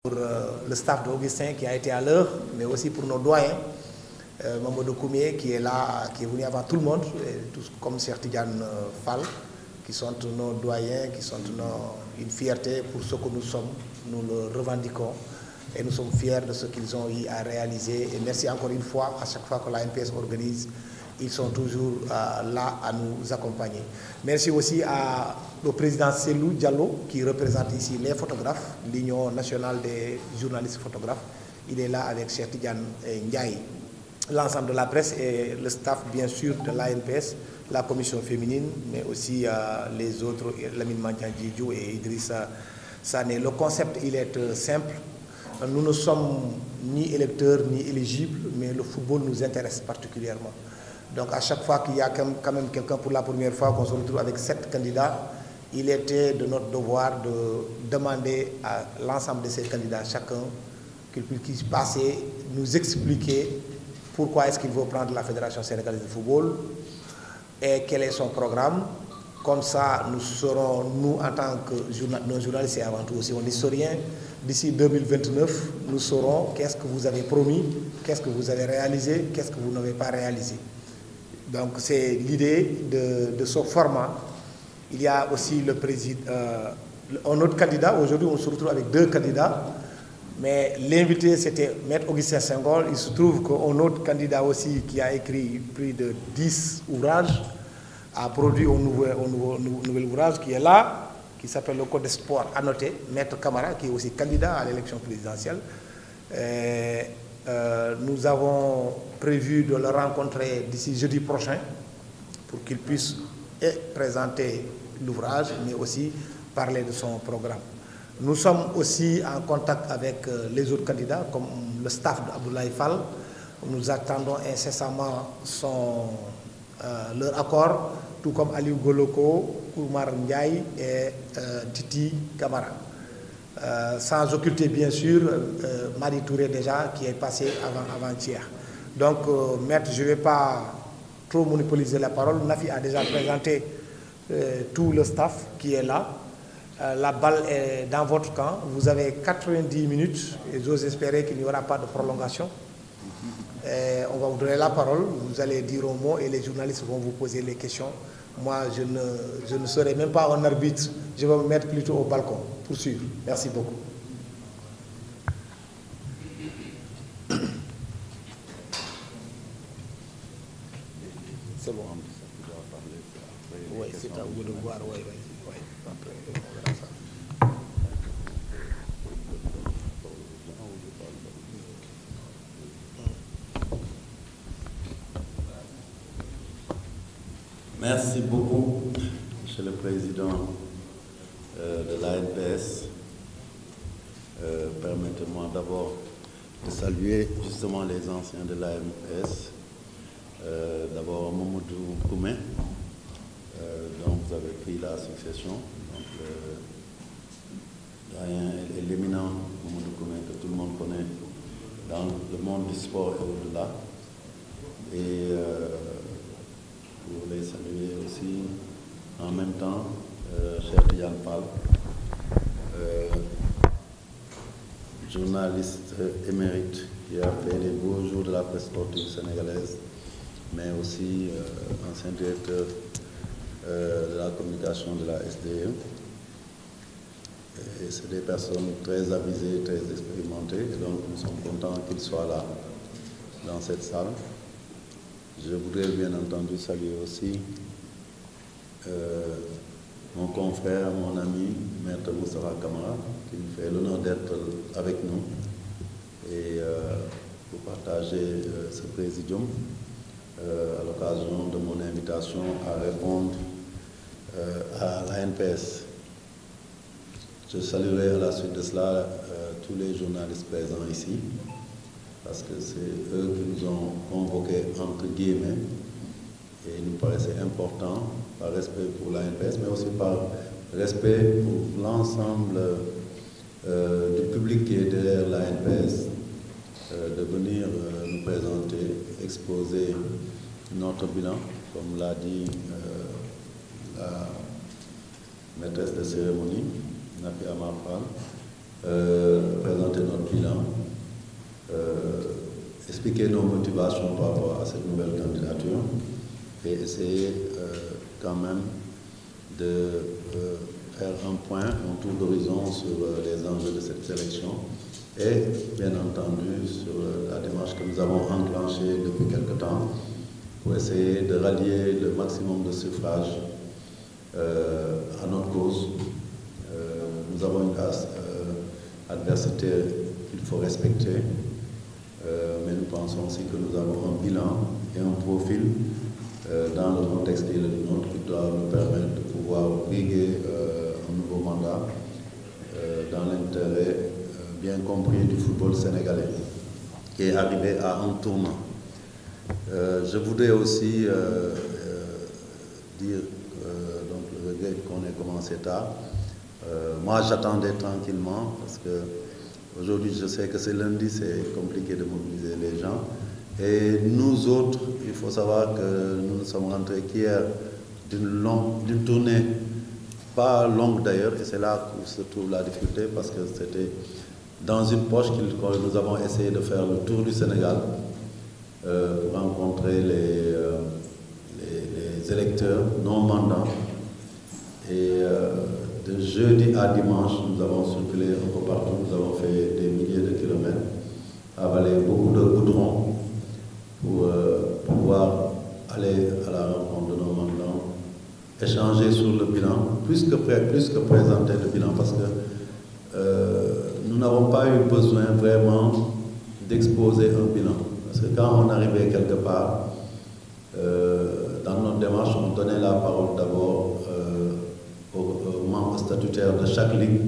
Pour le staff d'Augustin qui a été à l'heure, mais aussi pour nos doyens, Mamadou Koumié qui est là, qui est venu avant tout le monde, et tous comme Cheikh Tidiane Fall, qui sont nos doyens, qui sont une fierté pour ce que nous sommes, nous le revendiquons et nous sommes fiers de ce qu'ils ont eu à réaliser. Et merci encore une fois, à chaque fois que la NPS organise, ils sont toujours là à nous accompagner. Merci aussi au président Selou Diallo qui représente ici les photographes, l'Union nationale des journalistes photographes. Il est là avec Cheikh Tidiane Ndiaye, l'ensemble de la presse et le staff bien sûr de l'ANPS, la commission féminine, mais aussi les autres, Lamine Mandian Djidjo et Idrissa Sané. Le concept, il est simple. Nous ne sommes ni électeurs ni éligibles, mais le football nous intéresse particulièrement. Donc à chaque fois qu'il y a quand même quelqu'un pour la première fois qu'on se retrouve avec 7 candidats, il était de notre devoir de demander à l'ensemble de ces candidats, chacun, qu'il puisse passer, nous expliquer pourquoi est-ce qu'il veut prendre la Fédération sénégalaise de football et quel est son programme. Comme ça, nous serons, nous en tant que journalistes et avant tout aussi un historien, d'ici 2029, nous saurons qu'est-ce que vous avez promis, qu'est-ce que vous avez réalisé, qu'est-ce que vous n'avez pas réalisé. Donc c'est l'idée de ce format. Il y a aussi le président, un autre candidat. Aujourd'hui, on se retrouve avec 2 candidats. Mais l'invité, c'était Maître Augustin Senghor. Il se trouve qu'un autre candidat aussi qui a écrit plus de 10 ouvrages a produit un nouvel ouvrage qui est là, qui s'appelle le Code des sports annoté, Maître Camara, qui est aussi candidat à l'élection présidentielle. Nous avons prévu de le rencontrer d'ici jeudi prochain pour qu'il puisse présenter l'ouvrage, mais aussi parler de son programme. Nous sommes aussi en contact avec les autres candidats, comme le staff d'Abdoulaye Fall. Nous attendons incessamment leur accord, tout comme Aliou Goloko, Koumar Ndiaye et Titi Camara. Sans occulter bien sûr Marie Touré déjà qui est passé avant-hier. Donc maître, je ne vais pas trop monopoliser la parole. Nafi a déjà présenté tout le staff qui est là. La balle est dans votre camp. Vous avez 90 minutes et j'ose espérer qu'il n'y aura pas de prolongation. On va vous donner la parole, vous allez dire un mot et les journalistes vont vous poser les questions. Moi, je ne serai même pas un arbitre, je vais me mettre plutôt au balcon pour suivre. Merci beaucoup. C'est bon. Oui, c'est à vous de voir. Oui. Après, on verra ça. Merci beaucoup, Monsieur le Président de l'ANPS. Permettez-moi d'abord de saluer justement les anciens de l'ANPS. D'abord Mamadou Koumié, dont vous avez pris la succession. Et l'éminent Mamadou Koumié que tout le monde connaît dans le monde du sport et au-delà. Et pour les saluer aussi en même temps, Cheikh Tidiane Fall, journaliste émérite qui a fait les beaux jours de la presse sportive sénégalaise, mais aussi ancien directeur de la communication de la SDE. Et c'est des personnes très avisées, très expérimentées, et donc nous sommes contents qu'ils soient là, dans cette salle. Je voudrais bien entendu saluer aussi mon confrère, mon ami, Maître Moustapha Camara, qui me fait l'honneur d'être avec nous et pour partager ce présidium à l'occasion de mon invitation à répondre à l'ANPS. Je saluerai à la suite de cela tous les journalistes présents ici, parce que c'est eux qui nous ont convoqués entre guillemets, et il nous paraissait important, par respect pour l'ANPS, mais aussi par respect pour l'ensemble du public qui est derrière l'ANPS, de venir nous présenter, exposer notre bilan, comme l'a dit la maîtresse de cérémonie, Nafi Amar Fall, présenter notre bilan, expliquer nos motivations par rapport à cette nouvelle candidature et essayer quand même de faire un point, un tour d'horizon sur les enjeux de cette sélection et bien entendu sur la démarche que nous avons enclenchée depuis quelque temps pour essayer de rallier le maximum de suffrages à notre cause. Nous avons une adversité qu'il faut respecter, mais nous pensons aussi que nous avons un bilan et un profil dans le contexte qui est le nôtre qui doit nous permettre de pouvoir briguer un nouveau mandat dans l'intérêt bien compris du football sénégalais qui est arrivé à un tournant. Je voudrais aussi dire donc le regret qu'on ait commencé tard. Moi j'attendais tranquillement parce que aujourd'hui je sais que c'est lundi, c'est compliqué de mobiliser les gens. Et nous autres, il faut savoir que nous sommes rentrés hier d'une tournée pas longue d'ailleurs, et c'est là où se trouve la difficulté parce que c'était dans une poche que nous avons essayé de faire le tour du Sénégal pour rencontrer les électeurs non mandants. Et de jeudi à dimanche, nous avons circulé un peu partout, nous avons fait des milliers de kilomètres, avalé beaucoup de goudron pour pouvoir aller à la rencontre de nos mandants, échanger sur le bilan, plus que présenter le bilan, parce que nous n'avons pas eu besoin vraiment d'exposer un bilan. Parce que quand on arrivait quelque part, dans notre démarche, on donnait la parole d'abord aux membres statutaires de chaque ligue.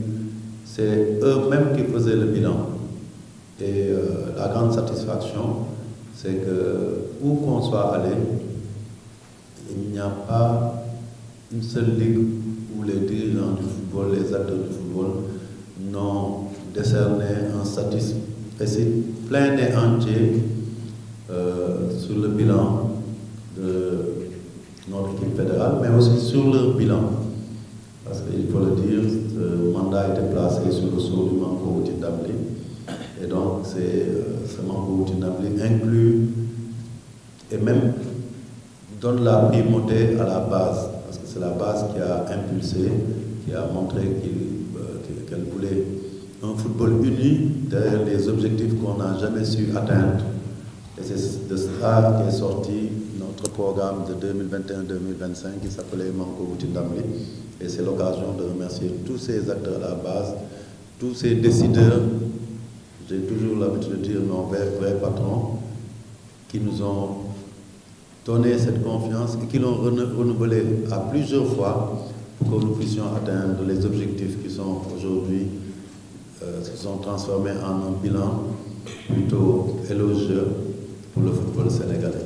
C'est eux-mêmes qui faisaient le bilan. Et la grande satisfaction, c'est que où qu'on soit allé, il n'y a pas une seule ligue où les dirigeants du football, les acteurs du football n'ont décerné un statut plein et entier sur le bilan de notre équipe fédérale, mais aussi sur leur bilan. Parce qu'il faut le dire, ce mandat a été placé sur le sceau du Manko Wouti Ndamli. Et donc, ce Manko Wouti Ndamli inclut et même donne la primauté à la base. Parce que c'est la base qui a impulsé, qui a montré qu'elle voulait un football uni derrière les objectifs qu'on n'a jamais su atteindre. Et c'est de cela qu'est sorti notre programme de 2021-2025 qui s'appelait Manko Wouti Ndamli. Et c'est l'occasion de remercier tous ces acteurs à la base, tous ces décideurs, j'ai toujours l'habitude de dire nos vrais patrons, qui nous ont donné cette confiance et qui l'ont renouvelée à plusieurs fois pour que nous puissions atteindre les objectifs qui sont aujourd'hui, se sont transformés en un bilan plutôt élogieux pour le football sénégalais.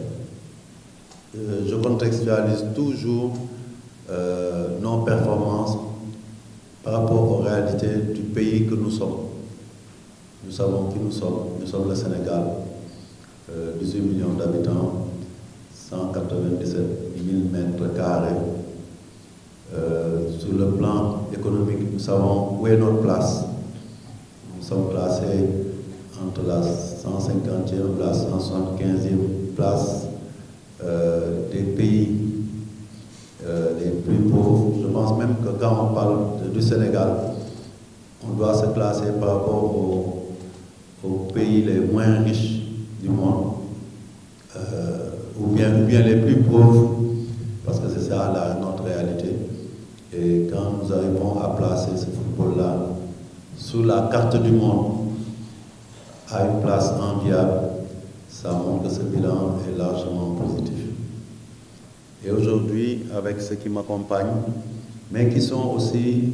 Je contextualise toujours nos performances par rapport aux réalités du pays que nous sommes. Nous savons qui nous sommes le Sénégal, 18 millions d'habitants, 197 000 mètres carrés. Sur le plan économique, nous savons où est notre place. Nous sommes placés entre la 150e, la 175e place des pays les plus pauvres. Je pense même que quand on parle du Sénégal, on doit se classer par rapport aux pays les moins riches du monde, ou bien les plus pauvres, parce que c'est ça notre réalité. Et quand nous arrivons à placer ce football-là sur la carte du monde, à une place enviable, ça montre que ce bilan est largement positif. Et aujourd'hui, avec ceux qui m'accompagnent, mais qui sont aussi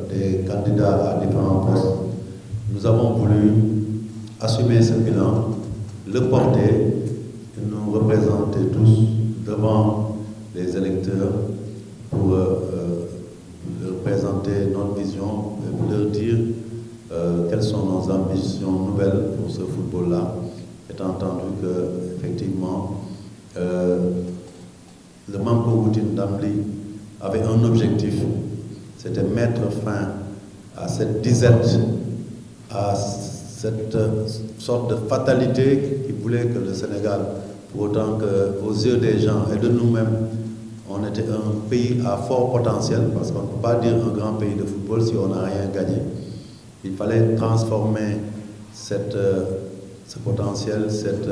des candidats à différents postes, nous avons voulu assumer ce bilan, le porter et nous représenter tous devant les électeurs pour leur présenter notre vision et leur dire quelles sont nos ambitions nouvelles pour ce football-là, étant entendu qu'effectivement, le Manko Wouti Ndamli avait un objectif, c'était mettre fin à cette disette à cette sorte de fatalité qui voulait que le Sénégal, pour autant qu'aux yeux des gens et de nous-mêmes, on était un pays à fort potentiel, parce qu'on ne peut pas dire un grand pays de football si on n'a rien gagné. Il fallait transformer ce potentiel, cette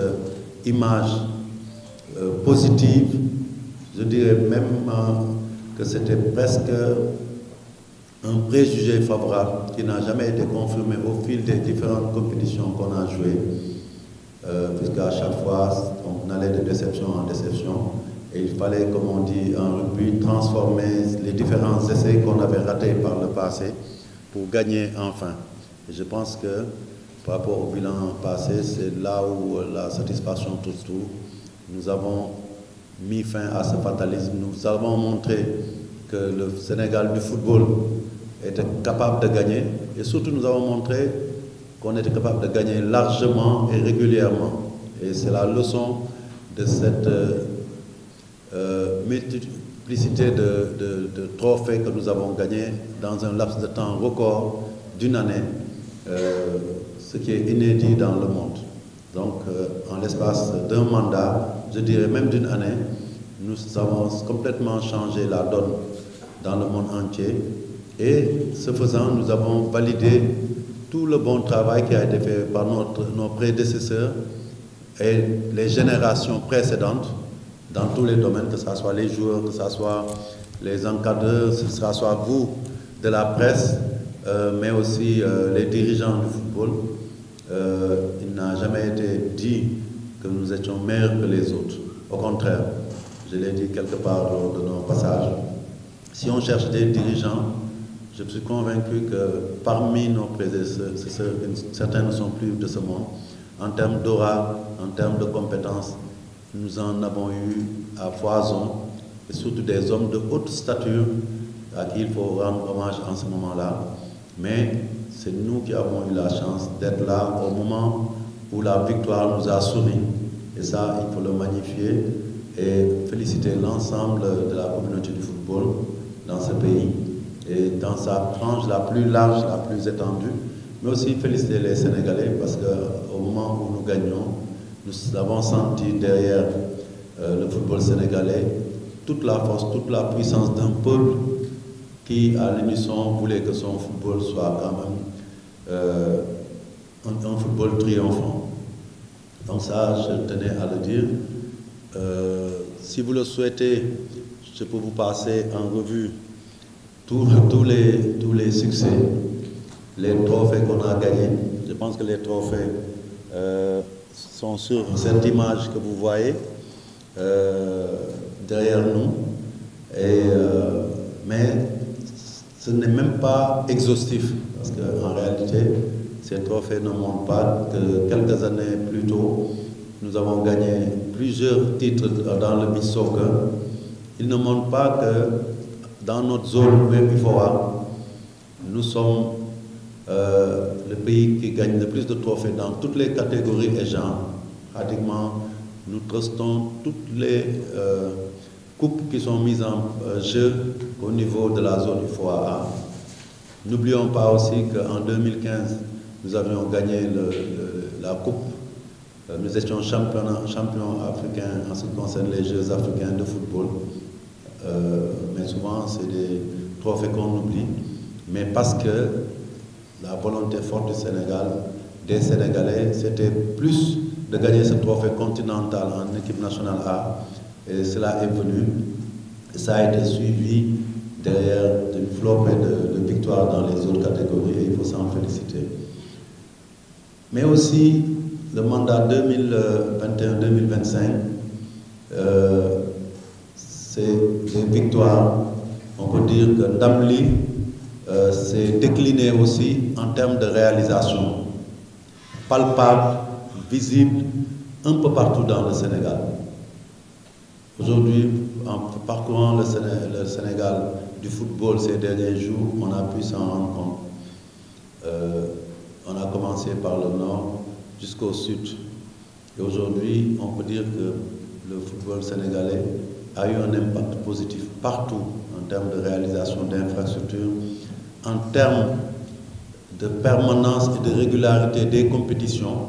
image positive. Je dirais même que c'était presque un préjugé favorable qui n'a jamais été confirmé au fil des différentes compétitions qu'on a jouées, puisqu'à chaque fois, on allait de déception en déception, et il fallait, comme on dit en rugby, transformer les différents essais qu'on avait ratés par le passé pour gagner enfin. Et je pense que, par rapport au bilan passé, c'est là où la satisfaction tout. Nous avons mis fin à ce fatalisme. Nous avons montré que le Sénégal du football était capable de gagner, et surtout nous avons montré qu'on était capable de gagner largement et régulièrement. Et c'est la leçon de cette multiplicité de trophées que nous avons gagnés dans un laps de temps record d'une année, ce qui est inédit dans le monde. Donc, en l'espace d'un mandat, je dirais même d'une année, nous avons complètement changé la donne dans le monde entier. Et ce faisant, nous avons validé tout le bon travail qui a été fait par nos prédécesseurs et les générations précédentes dans tous les domaines, que ce soit les joueurs, que ce soit les encadreurs, que ce soit vous de la presse, mais aussi les dirigeants du football. Il n'a jamais été dit que nous étions meilleurs que les autres. Au contraire, je l'ai dit quelque part lors de nos passages. Si on cherche des dirigeants, je suis convaincu que parmi nos prédécesseurs, certains ne sont plus de ce monde. En termes d'aura, en termes de compétences, nous en avons eu à foison, et surtout des hommes de haute stature à qui il faut rendre hommage en ce moment-là. Mais c'est nous qui avons eu la chance d'être là au moment où la victoire nous a souri. Et ça, il faut le magnifier et féliciter l'ensemble de la communauté du football dans ce pays et dans sa frange la plus large, la plus étendue, mais aussi féliciter les Sénégalais parce qu'au moment où nous gagnons, nous avons senti derrière le football sénégalais toute la force, toute la puissance d'un peuple qui, à l'unisson, voulait que son football soit quand même un football triomphant. Donc ça, je tenais à le dire. Si vous le souhaitez, je peux vous passer en revue tous les succès, les trophées qu'on a gagnés. Je pense que les trophées sont sur cette image que vous voyez derrière nous. Mais ce n'est même pas exhaustif, parce qu'en réalité, ces trophées ne montrent pas que quelques années plus tôt, nous avons gagné plusieurs titres dans le beach soccer. Ils ne montrent pas que dans notre zone UEFOA, nous sommes le pays qui gagne le plus de trophées dans toutes les catégories et genres. Pratiquement, nous trustons toutes les coupes qui sont mises en jeu au niveau de la zone UEFOA. N'oublions pas aussi qu'en 2015, nous avions gagné la coupe. Nous étions champions africains en ce qui concerne les Jeux africains de football. Mais souvent, c'est des trophées qu'on oublie. Mais parce que la volonté forte du Sénégal, des Sénégalais, c'était plus de gagner ce trophée continental en équipe nationale A. Et cela est venu. Et ça a été suivi derrière d'une flopée de victoires dans les autres catégories. Et il faut s'en féliciter. Mais aussi, le mandat 2021-2025, c'est des victoires. On peut dire que Ndamli s'est décliné aussi en termes de réalisation, palpable, visible, un peu partout dans le Sénégal. Aujourd'hui, en parcourant le Sénégal du football ces derniers jours, on a pu s'en rendre compte. On a commencé par le nord jusqu'au sud. Et aujourd'hui, on peut dire que le football sénégalais a eu un impact positif partout en termes de réalisation d'infrastructures, en termes de permanence et de régularité des compétitions.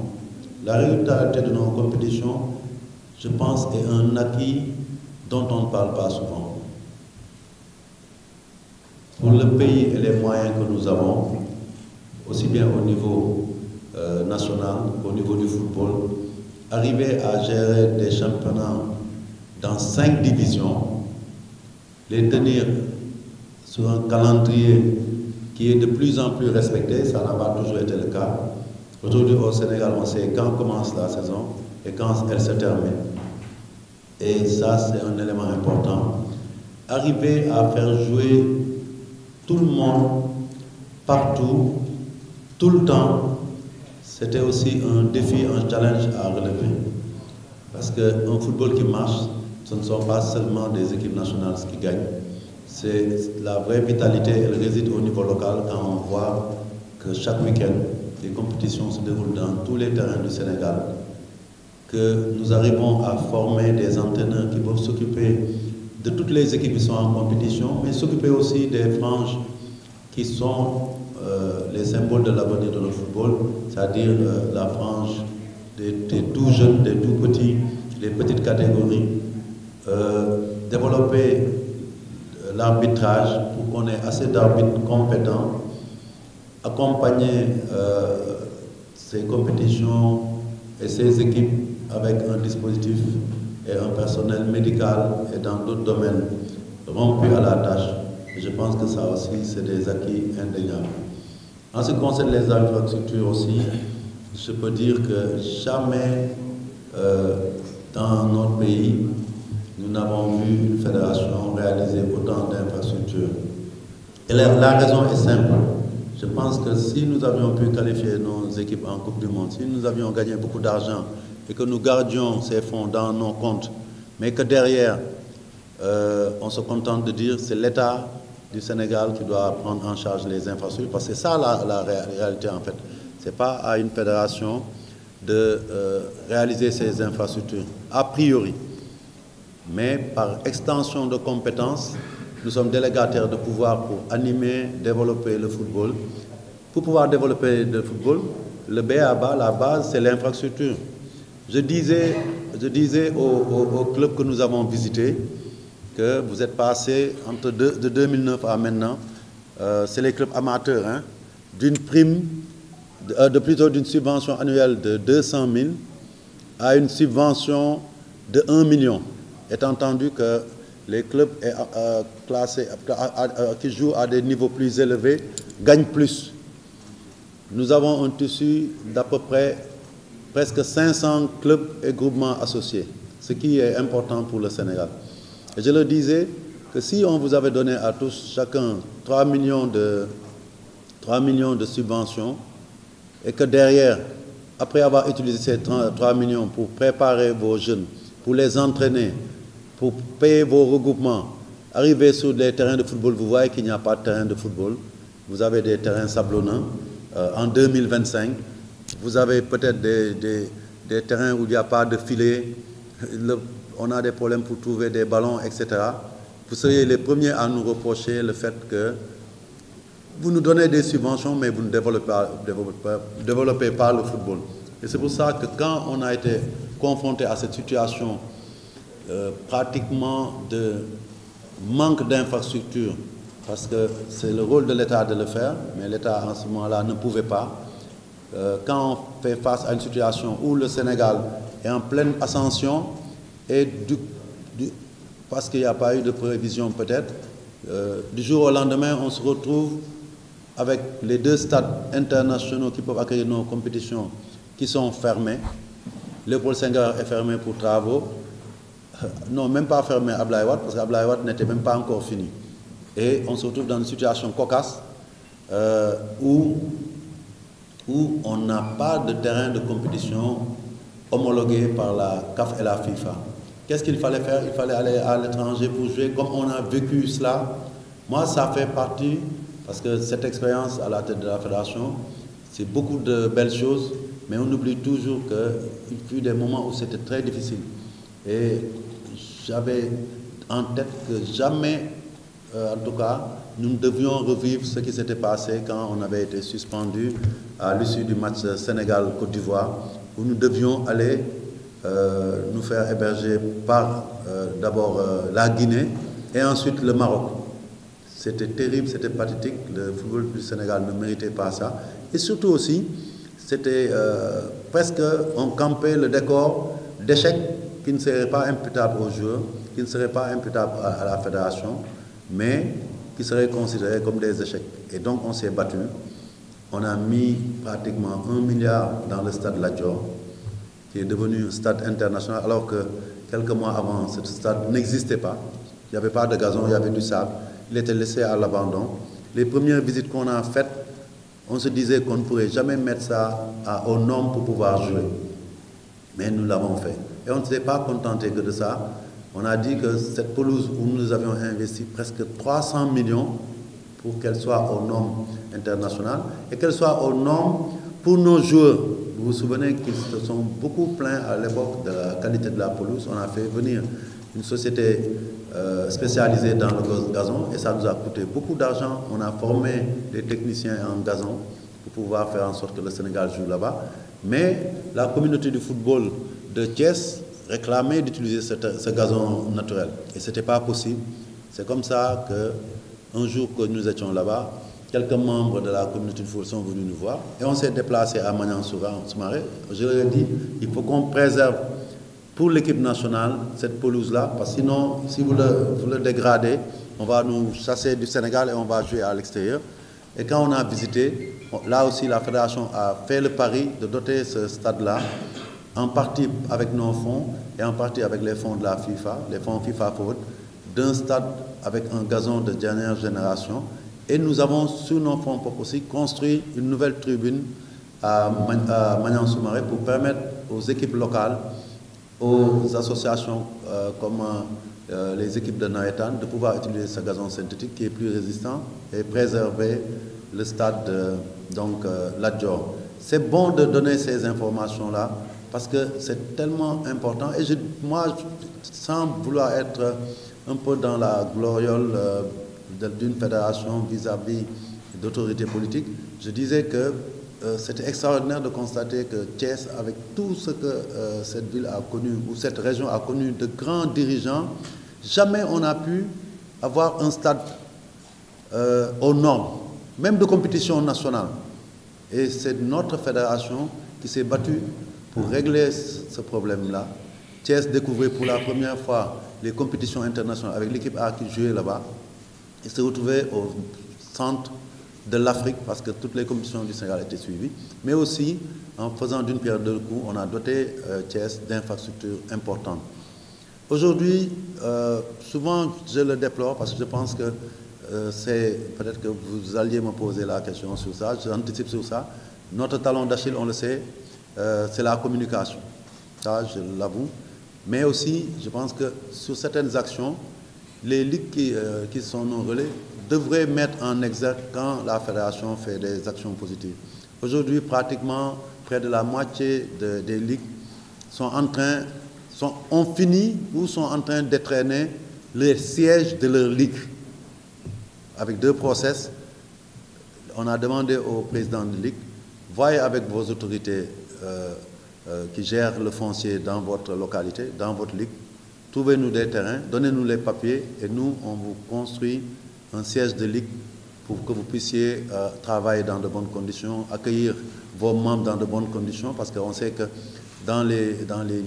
La régularité de nos compétitions, je pense, est un acquis dont on ne parle pas souvent. Pour le pays et les moyens que nous avons, aussi bien au niveau national qu'au niveau du football, arriver à gérer des championnats dans 5 divisions, les tenir sur un calendrier qui est de plus en plus respecté, ça n'a pas toujours été le cas. Aujourd'hui au Sénégal, on sait quand commence la saison et quand elle se termine. Et ça, c'est un élément important. Arriver à faire jouer tout le monde, partout, tout le temps, c'était aussi un défi, un challenge à relever. Parce qu'un football qui marche, ce ne sont pas seulement des équipes nationales qui gagnent. C'est la vraie vitalité, elle réside au niveau local quand on voit que chaque week-end, les compétitions se déroulent dans tous les terrains du Sénégal, que nous arrivons à former des entraîneurs qui peuvent s'occuper de toutes les équipes qui sont en compétition, mais s'occuper aussi des franges qui sont les symboles de l'avenir de notre football, c'est-à-dire la frange des tout jeunes, des tout petits, les petites catégories, développer l'arbitrage pour qu'on ait assez d'arbitres compétents, accompagner ces compétitions et ces équipes avec un dispositif et un personnel médical et dans d'autres domaines rompus à la tâche. Et je pense que ça aussi, c'est des acquis indéniables. En ce qui concerne les infrastructures aussi, je peux dire que jamais dans notre pays, nous n'avons vu une fédération réaliser autant d'infrastructures. Et la raison est simple. Je pense que si nous avions pu qualifier nos équipes en Coupe du Monde, si nous avions gagné beaucoup d'argent et que nous gardions ces fonds dans nos comptes, mais que derrière, on se contente de dire que c'est l'État du Sénégal qui doit prendre en charge les infrastructures, parce que c'est ça la réalité en fait. Ce n'est pas à une fédération de réaliser ces infrastructures, a priori. Mais par extension de compétences, nous sommes délégataires de pouvoir pour animer, développer le football. Pour pouvoir développer le football, le B.A.B.A., la base, c'est l'infrastructure. Je disais aux clubs que nous avons visités que vous êtes passés de 2009 à maintenant, c'est les clubs amateurs, hein, d'une prime, plutôt d'une subvention annuelle de 200 000 à une subvention de 1 million. Étant entendu que les clubs classés, qui jouent à des niveaux plus élevés gagnent plus. Nous avons un tissu d'à peu près presque 500 clubs et groupements associés, ce qui est important pour le Sénégal. Et je le disais que si on vous avait donné à tous, chacun, 3 millions de subventions, et que derrière, après avoir utilisé ces 3 millions pour préparer vos jeunes, pour les entraîner, pour payer vos regroupements, arriver sur les terrains de football, vous voyez qu'il n'y a pas de terrain de football, vous avez des terrains sablonneux. En 2025, vous avez peut-être des terrains où il n'y a pas de filet, on a des problèmes pour trouver des ballons, etc. Vous seriez les premiers à nous reprocher le fait que vous nous donnez des subventions, mais vous ne développez pas le football. Et c'est pour ça que quand on a été confronté à cette situation pratiquement de manque d'infrastructures, parce que c'est le rôle de l'État de le faire, mais l'État en ce moment-là ne pouvait pas. Quand on fait face à une situation où le Sénégal est en pleine ascension, et parce qu'il n'y a pas eu de prévision peut-être, du jour au lendemain, on se retrouve avec les 2 stades internationaux qui peuvent accueillir nos compétitions qui sont fermés. Léopold Senghor est fermé pour travaux. Non, même pas fermé à Abdoulaye Wade, parce qu'Abdoulaye Wade n'était même pas encore fini. Et on se retrouve dans une situation cocasse où on n'a pas de terrain de compétition homologué par la CAF et la FIFA. Qu'est-ce qu'il fallait faire? Il fallait aller à l'étranger pour jouer, comme on a vécu cela. Moi, ça fait partie, parce que cette expérience à la tête de la fédération, c'est beaucoup de belles choses, mais on oublie toujours qu'il fut des moments où c'était très difficile. Et j'avais en tête que jamais en tout cas, nous devions revivre ce qui s'était passé quand on avait été suspendu à l'issue du match Sénégal-Côte d'Ivoire, où nous devions aller nous faire héberger par d'abord la Guinée et ensuite le Maroc. C'était terrible, c'était pathétique. Le football du Sénégal ne méritait pas ça. Et surtout aussi, c'était presque, on campait le décor d'échec qui ne serait pas imputable aux joueurs, qui ne serait pas imputable à la fédération, mais qui serait considéré comme des échecs. Et donc on s'est battu. On a mis pratiquement 1 milliard dans le stade Lat Dior, qui est devenu un stade international, alors que quelques mois avant, ce stade n'existait pas. Il n'y avait pas de gazon, il y avait du sable. Il était laissé à l'abandon. Les premières visites qu'on a faites, on se disait qu'on ne pourrait jamais mettre ça aux normes pour pouvoir jouer. Mais nous l'avons fait. Et on ne s'est pas contenté que de ça. On a dit que cette pelouse où nous avions investi presque 300 millions pour qu'elle soit aux normes internationales et qu'elle soit aux normes pour nos joueurs. Vous vous souvenez qu'ils se sont beaucoup plaints à l'époque de la qualité de la pelouse. On a fait venir une société spécialisée dans le gazon et ça nous a coûté beaucoup d'argent. On a formé des techniciens en gazon pour pouvoir faire en sorte que le Sénégal joue là-bas. Mais la communauté du football de Thiès réclamait d'utiliser ce gazon naturel. Et ce n'était pas possible. C'est comme ça qu'un jour que nous étions là-bas, quelques membres de la communauté du football sont venus nous voir et on s'est déplacé à Magnan-Soumaré. Je leur ai dit, il faut qu'on préserve pour l'équipe nationale cette pelouse-là, parce que sinon, si vous le dégradez, on va nous chasser du Sénégal et on va jouer à l'extérieur. Et quand on a visité, là aussi la fédération a fait le pari de doter ce stade-là, en partie avec nos fonds et en partie avec les fonds de la FIFA, les fonds FIFA Forward, d'un stade avec un gazon de dernière génération. Et nous avons, sur nos fonds propres aussi, construit une nouvelle tribune à Magnan-Soumaré pour permettre aux équipes locales, aux associations comme les équipes de Naïtan de pouvoir utiliser ce gazon synthétique qui est plus résistant et préserver le stade Lat Dior. C'est bon de donner ces informations-là parce que c'est tellement important. Et moi, sans vouloir être un peu dans la gloriole d'une fédération vis-à-vis d'autorités politiques, je disais que c'était extraordinaire de constater que Thiès, avec tout ce que cette ville a connu, ou cette région a connu de grands dirigeants, jamais on a pu avoir un stade aux normes, même de compétition nationale. Et c'est notre fédération qui s'est battue pour régler ce problème-là. Thiès découvrait pour la première fois les compétitions internationales avec l'équipe A qui jouait là-bas. Il se retrouvait au centre de l'Afrique parce que toutes les compétitions du Sénégal étaient suivies, mais aussi en faisant d'une pierre deux coups, on a doté Thiès d'infrastructures importantes. Aujourd'hui, souvent je le déplore parce que je pense que peut-être que vous alliez me poser la question sur ça, j'anticipe sur ça. Notre talon d'Achille, on le sait, c'est la communication, ça je l'avoue, mais aussi je pense que sur certaines actions, les ligues qui sont nos relais devraient mettre en exergue quand la fédération fait des actions positives. Aujourd'hui, pratiquement près de la moitié des ligues ont fini ou sont en train d'étraîner les sièges de leur ligue. Avec 2 process, on a demandé au président de ligue, voyez avec vos autorités qui gèrent le foncier dans votre localité, dans votre ligue, trouvez-nous des terrains, donnez-nous les papiers et nous, on vous construit un siège de ligue pour que vous puissiez travailler dans de bonnes conditions, accueillir vos membres dans de bonnes conditions, parce qu'on sait que dans les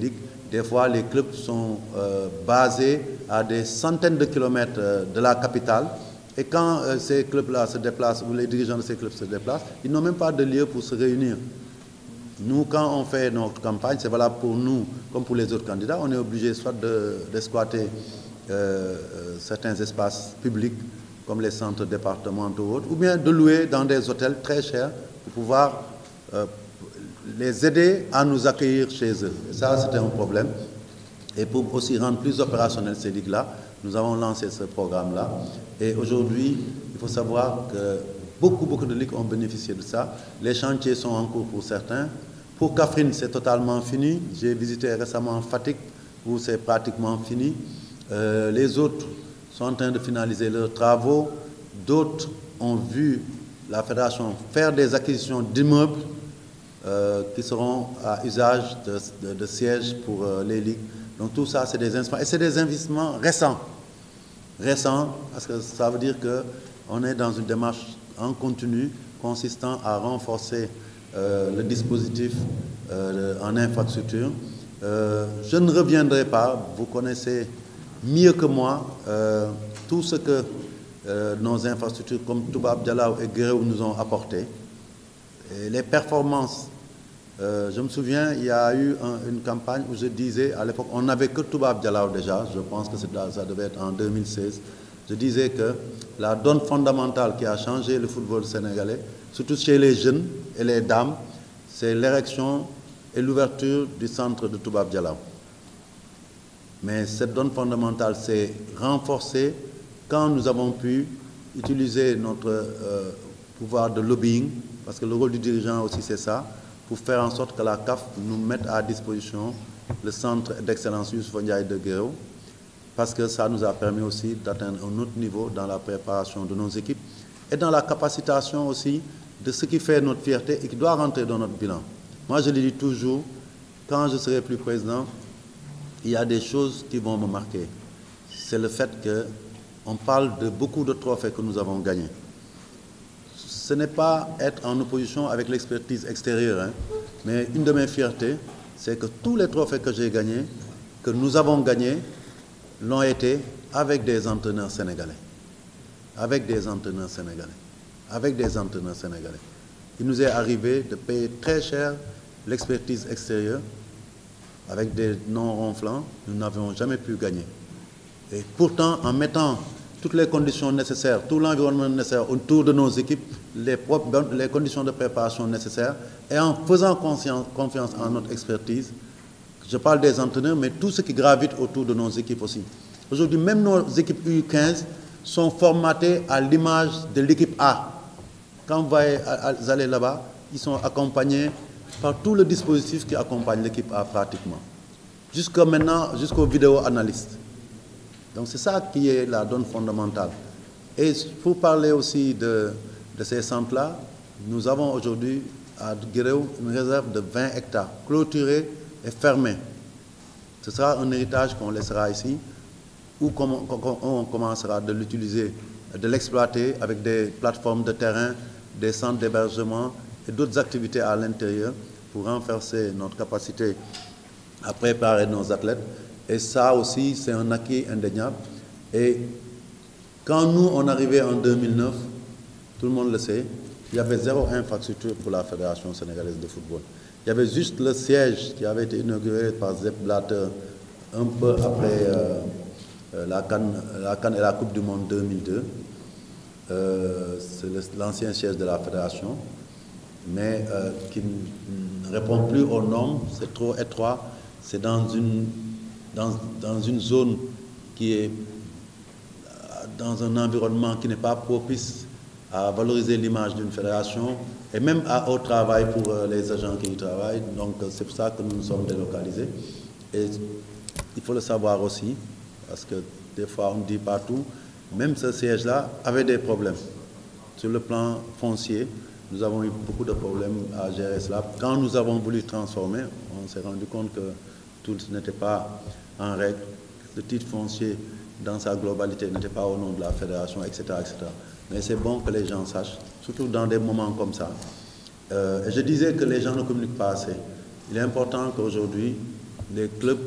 ligues, des fois les clubs sont basés à des centaines de kilomètres de la capitale, et quand ces clubs-là se déplacent, ou les dirigeants de ces clubs se déplacent, ils n'ont même pas de lieu pour se réunir. Nous, quand on fait notre campagne, c'est valable pour nous comme pour les autres candidats, on est obligé soit d'exploiter certains espaces publics, comme les centres départementaux ou autres, ou bien de louer dans des hôtels très chers pour pouvoir les aider à nous accueillir chez eux. Et ça, c'était un problème. Et pour aussi rendre plus opérationnel ces ligues-là, nous avons lancé ce programme-là. Et aujourd'hui, il faut savoir que beaucoup de ligues ont bénéficié de ça. Les chantiers sont en cours pour certains. Pour Kaffrine, c'est totalement fini. J'ai visité récemment Fatick, où c'est pratiquement fini. Les autres sont en train de finaliser leurs travaux. D'autres ont vu la fédération faire des acquisitions d'immeubles qui seront à usage de sièges pour les ligues. Donc tout ça, c'est des investissements. Et c'est des investissements récents. Récents, parce que ça veut dire qu'on est dans une démarche en continu consistant à renforcer le dispositif en infrastructure. Je ne reviendrai pas, vous connaissez mieux que moi tout ce que nos infrastructures comme Toubab Dialaw et Guéréo nous ont apporté. Et les performances, je me souviens, il y a eu une campagne où je disais, à l'époque, on n'avait que Toubab Dialaw déjà, je pense que ça devait être en 2016, je disais que la donne fondamentale qui a changé le football sénégalais, surtout chez les jeunes et les dames, c'est l'érection et l'ouverture du centre de Toubab Dialaw. Mais cette donne fondamentale s'est renforcée quand nous avons pu utiliser notre pouvoir de lobbying, parce que le rôle du dirigeant aussi c'est ça, pour faire en sorte que la CAF nous mette à disposition le centre d'excellence Youssoupha Ndiaye de Guéréo, parce que ça nous a permis aussi d'atteindre un autre niveau dans la préparation de nos équipes et dans la capacitation aussi de ce qui fait notre fierté et qui doit rentrer dans notre bilan. Moi je le dis toujours, quand je serai plus président, il y a des choses qui vont me marquer. C'est le fait qu'on parle de beaucoup de trophées que nous avons gagnés. Ce n'est pas être en opposition avec l'expertise extérieure, hein, mais une de mes fiertés, c'est que tous les trophées que j'ai gagnés, que nous avons gagnés, l'ont été avec des entraîneurs sénégalais. Avec des entraîneurs sénégalais. Avec des entraîneurs sénégalais. Il nous est arrivé de payer très cher l'expertise extérieure. Avec des noms ronflants, nous n'avions jamais pu gagner. Et pourtant, en mettant toutes les conditions nécessaires, tout l'environnement nécessaire autour de nos équipes, les conditions de préparation nécessaires, et en faisant confiance en notre expertise, je parle des entraîneurs, mais tout ce qui gravite autour de nos équipes aussi. Aujourd'hui, même nos équipes U15 sont formatées à l'image de l'équipe A. Quand vous allez là-bas, ils sont accompagnés par tout le dispositif qui accompagne l'équipe A pratiquement. Jusqu'à maintenant, jusqu'aux vidéo-analystes. Donc c'est ça qui est la donne fondamentale. Et pour parler aussi de ces centres-là, nous avons aujourd'hui à Guéréo une réserve de 20 hectares, clôturée et fermée. Ce sera un héritage qu'on laissera ici, où on commencera de l'utiliser, de l'exploiter avec des plateformes de terrain, des centres d'hébergement et d'autres activités à l'intérieur pour renforcer notre capacité à préparer nos athlètes. Et ça aussi, c'est un acquis indéniable. Et quand nous, on arrivait en 2009, tout le monde le sait, il y avait zéro infrastructure pour la Fédération sénégalaise de football. Il y avait juste le siège qui avait été inauguré par Sepp Blatter un peu après la CAN et la Coupe du Monde 2002. C'est l'ancien siège de la Fédération, mais qui ne répond plus aux normes, c'est trop étroit, c'est dans une zone qui est dans un environnement qui n'est pas propice à valoriser l'image d'une fédération et même au travail pour les agents qui y travaillent. Donc c'est pour ça que nous nous sommes délocalisés. Et il faut le savoir aussi, parce que des fois on ne dit pas tout, même ce siège-là avait des problèmes. Sur le plan foncier, nous avons eu beaucoup de problèmes à gérer cela. Quand nous avons voulu transformer, on s'est rendu compte que tout n'était pas en règle. Le titre foncier, dans sa globalité, n'était pas au nom de la fédération, etc. etc. Mais c'est bon que les gens sachent, surtout dans des moments comme ça. Et je disais que les gens ne communiquent pas assez. Il est important qu'aujourd'hui, les clubs,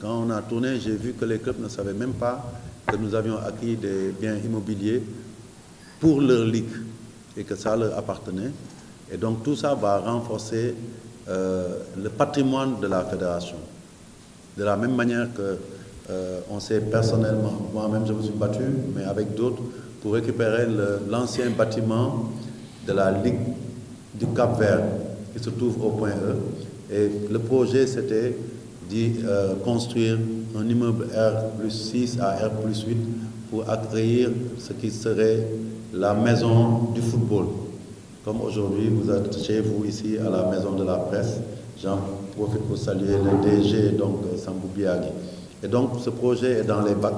quand on a tourné, j'ai vu que les clubs ne savaient même pas que nous avions acquis des biens immobiliers pour leur ligue et que ça leur appartenait. Et donc tout ça va renforcer le patrimoine de la fédération. De la même manière que on s'est personnellement, moi-même je me suis battu, mais avec d'autres, pour récupérer l'ancien bâtiment de la Ligue du Cap-Vert qui se trouve au point E. Et le projet, c'était de construire un immeuble R+6 à R+8 pour accueillir ce qui serait la maison du football. Comme aujourd'hui, vous êtes chez vous ici à la maison de la presse, j'en profite pour saluer le DG, donc Sambou Biagui. Et donc ce projet est dans les bacs.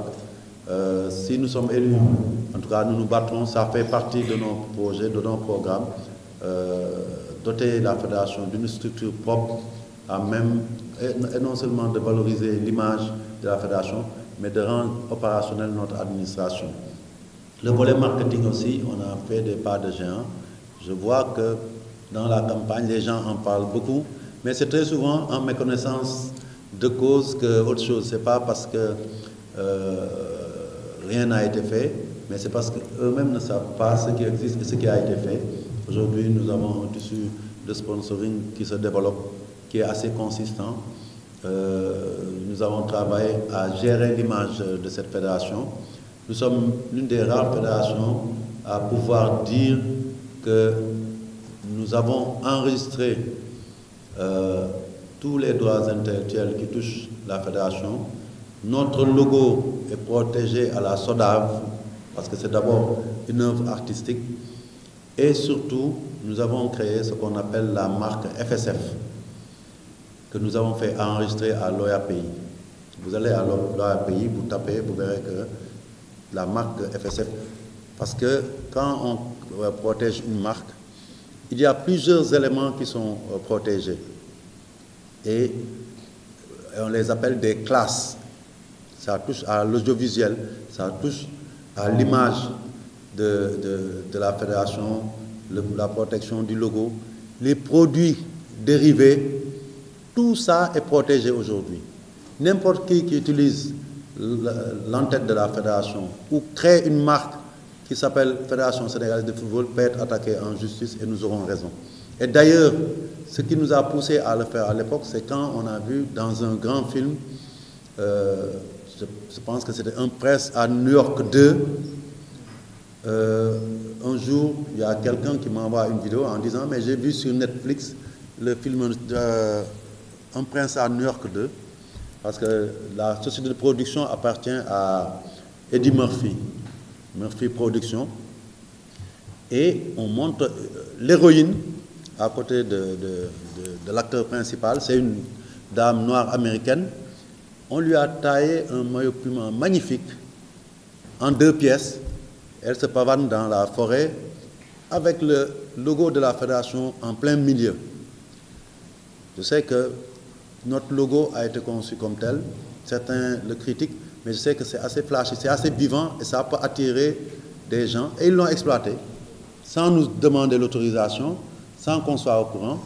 Si nous sommes élus, en tout cas nous nous battrons, ça fait partie de nos projets, de nos programmes, doter la fédération d'une structure propre à même, et non seulement de valoriser l'image de la fédération, mais de rendre opérationnelle notre administration. Le volet marketing aussi, on a fait des pas de géant. Je vois que dans la campagne, les gens en parlent beaucoup, mais c'est très souvent en méconnaissance de cause que autre chose. Ce n'est pas parce que rien n'a été fait, mais c'est parce qu'eux-mêmes ne savent pas ce qui existe et ce qui a été fait. Aujourd'hui, nous avons un tissu de sponsoring qui se développe, qui est assez consistant. Nous avons travaillé à gérer l'image de cette fédération. Nous sommes l'une des rares fédérations à pouvoir dire que nous avons enregistré tous les droits intellectuels qui touchent la fédération. Notre logo est protégé à la SODAV, parce que c'est d'abord une œuvre artistique. Et surtout, nous avons créé ce qu'on appelle la marque FSF, que nous avons fait enregistrer à l'OAPI. Vous allez à l'OAPI, vous tapez, vous verrez que la marque FSF, parce que quand on protège une marque, il y a plusieurs éléments qui sont protégés. Et on les appelle des classes. Ça touche à l'audiovisuel, ça touche à l'image de la fédération, la protection du logo, les produits dérivés, tout ça est protégé aujourd'hui. N'importe qui utilise l'entête de la fédération ou crée une marque qui s'appelle Fédération sénégalaise de football peut être attaqué en justice et nous aurons raison. Et d'ailleurs, ce qui nous a poussé à le faire à l'époque, c'est quand on a vu dans un grand film, je pense que c'était Un prince à New York 2, un jour, il y a quelqu'un qui m'envoie une vidéo en disant « mais j'ai vu sur Netflix le film Un prince à New York 2 », parce que la société de production appartient à Eddie Murphy, Murphy Productions, et on montre l'héroïne à côté de l'acteur principal, c'est une dame noire américaine. On lui a taillé un maillot Puma magnifique, en 2 pièces. Elle se pavane dans la forêt avec le logo de la fédération en plein milieu. Je sais que notre logo a été conçu comme tel, certains le critiquent, mais je sais que c'est assez flashy, c'est assez vivant et ça peut attirer des gens. Et ils l'ont exploité, sans nous demander l'autorisation, sans qu'on soit au courant.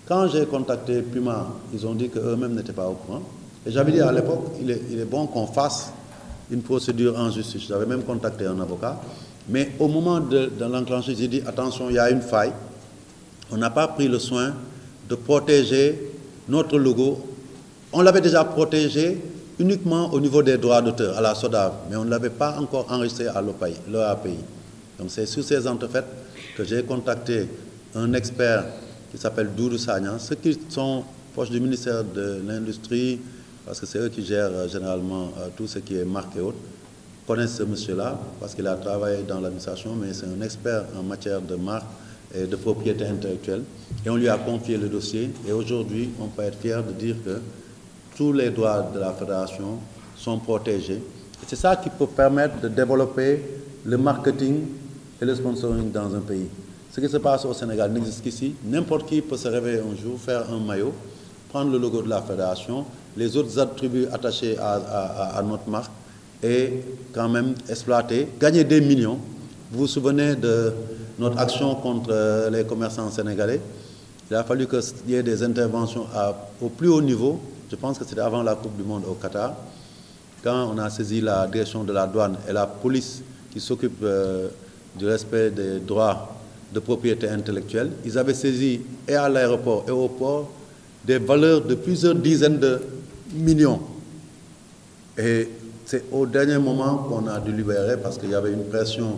Quand j'ai contacté Puma, ils ont dit qu'eux-mêmes n'étaient pas au courant. Et j'avais dit à l'époque, il est bon qu'on fasse une procédure en justice. J'avais même contacté un avocat. Mais au moment de l'enclencher, j'ai dit, attention, il y a une faille. On n'a pas pris le soin de protéger notre logo. On l'avait déjà protégé uniquement au niveau des droits d'auteur, à la SODAV, mais on ne l'avait pas encore enregistré à l'OAPI. Donc c'est sur ces entrefaites que j'ai contacté un expert qui s'appelle Doudou Sagnan, ceux qui sont proches du ministère de l'Industrie, parce que c'est eux qui gèrent généralement tout ce qui est marque et autres, connaissent ce monsieur-là, parce qu'il a travaillé dans l'administration, mais c'est un expert en matière de marque et de propriété intellectuelle. Et on lui a confié le dossier, et aujourd'hui, on peut être fier de dire que tous les droits de la fédération sont protégés. Et c'est ça qui peut permettre de développer le marketing et le sponsoring dans un pays. Ce qui se passe au Sénégal n'existe qu'ici. N'importe qui peut se réveiller un jour, faire un maillot, prendre le logo de la fédération, les autres attributs attachés à notre marque et quand même exploiter, gagner des millions. Vous vous souvenez de notre action contre les commerçants sénégalais? Il a fallu qu'il y ait des interventions au plus haut niveau. Je pense que c'était avant la Coupe du Monde au Qatar, quand on a saisi la direction de la douane et la police qui s'occupe du respect des droits de propriété intellectuelle. Ils avaient saisi et à l'aéroport et au port des valeurs de plusieurs dizaines de millions. Et c'est au dernier moment qu'on a dû libérer parce qu'il y avait une pression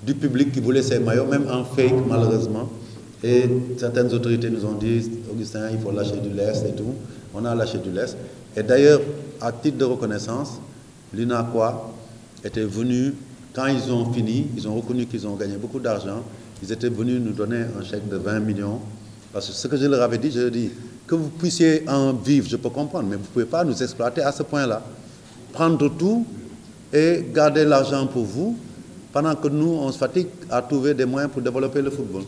du public qui voulait ces maillots, même en fake malheureusement. Et certaines autorités nous ont dit, Augustin, il faut lâcher du lest et tout. On a lâché du lest. Et d'ailleurs, à titre de reconnaissance, l'UNACOA était venu, quand ils ont fini, ils ont reconnu qu'ils ont gagné beaucoup d'argent, ils étaient venus nous donner un chèque de 20 millions. Parce que ce que je leur avais dit, je leur ai dit, que vous puissiez en vivre, je peux comprendre, mais vous ne pouvez pas nous exploiter à ce point-là. Prendre tout et garder l'argent pour vous, pendant que nous, on se fatigue à trouver des moyens pour développer le football.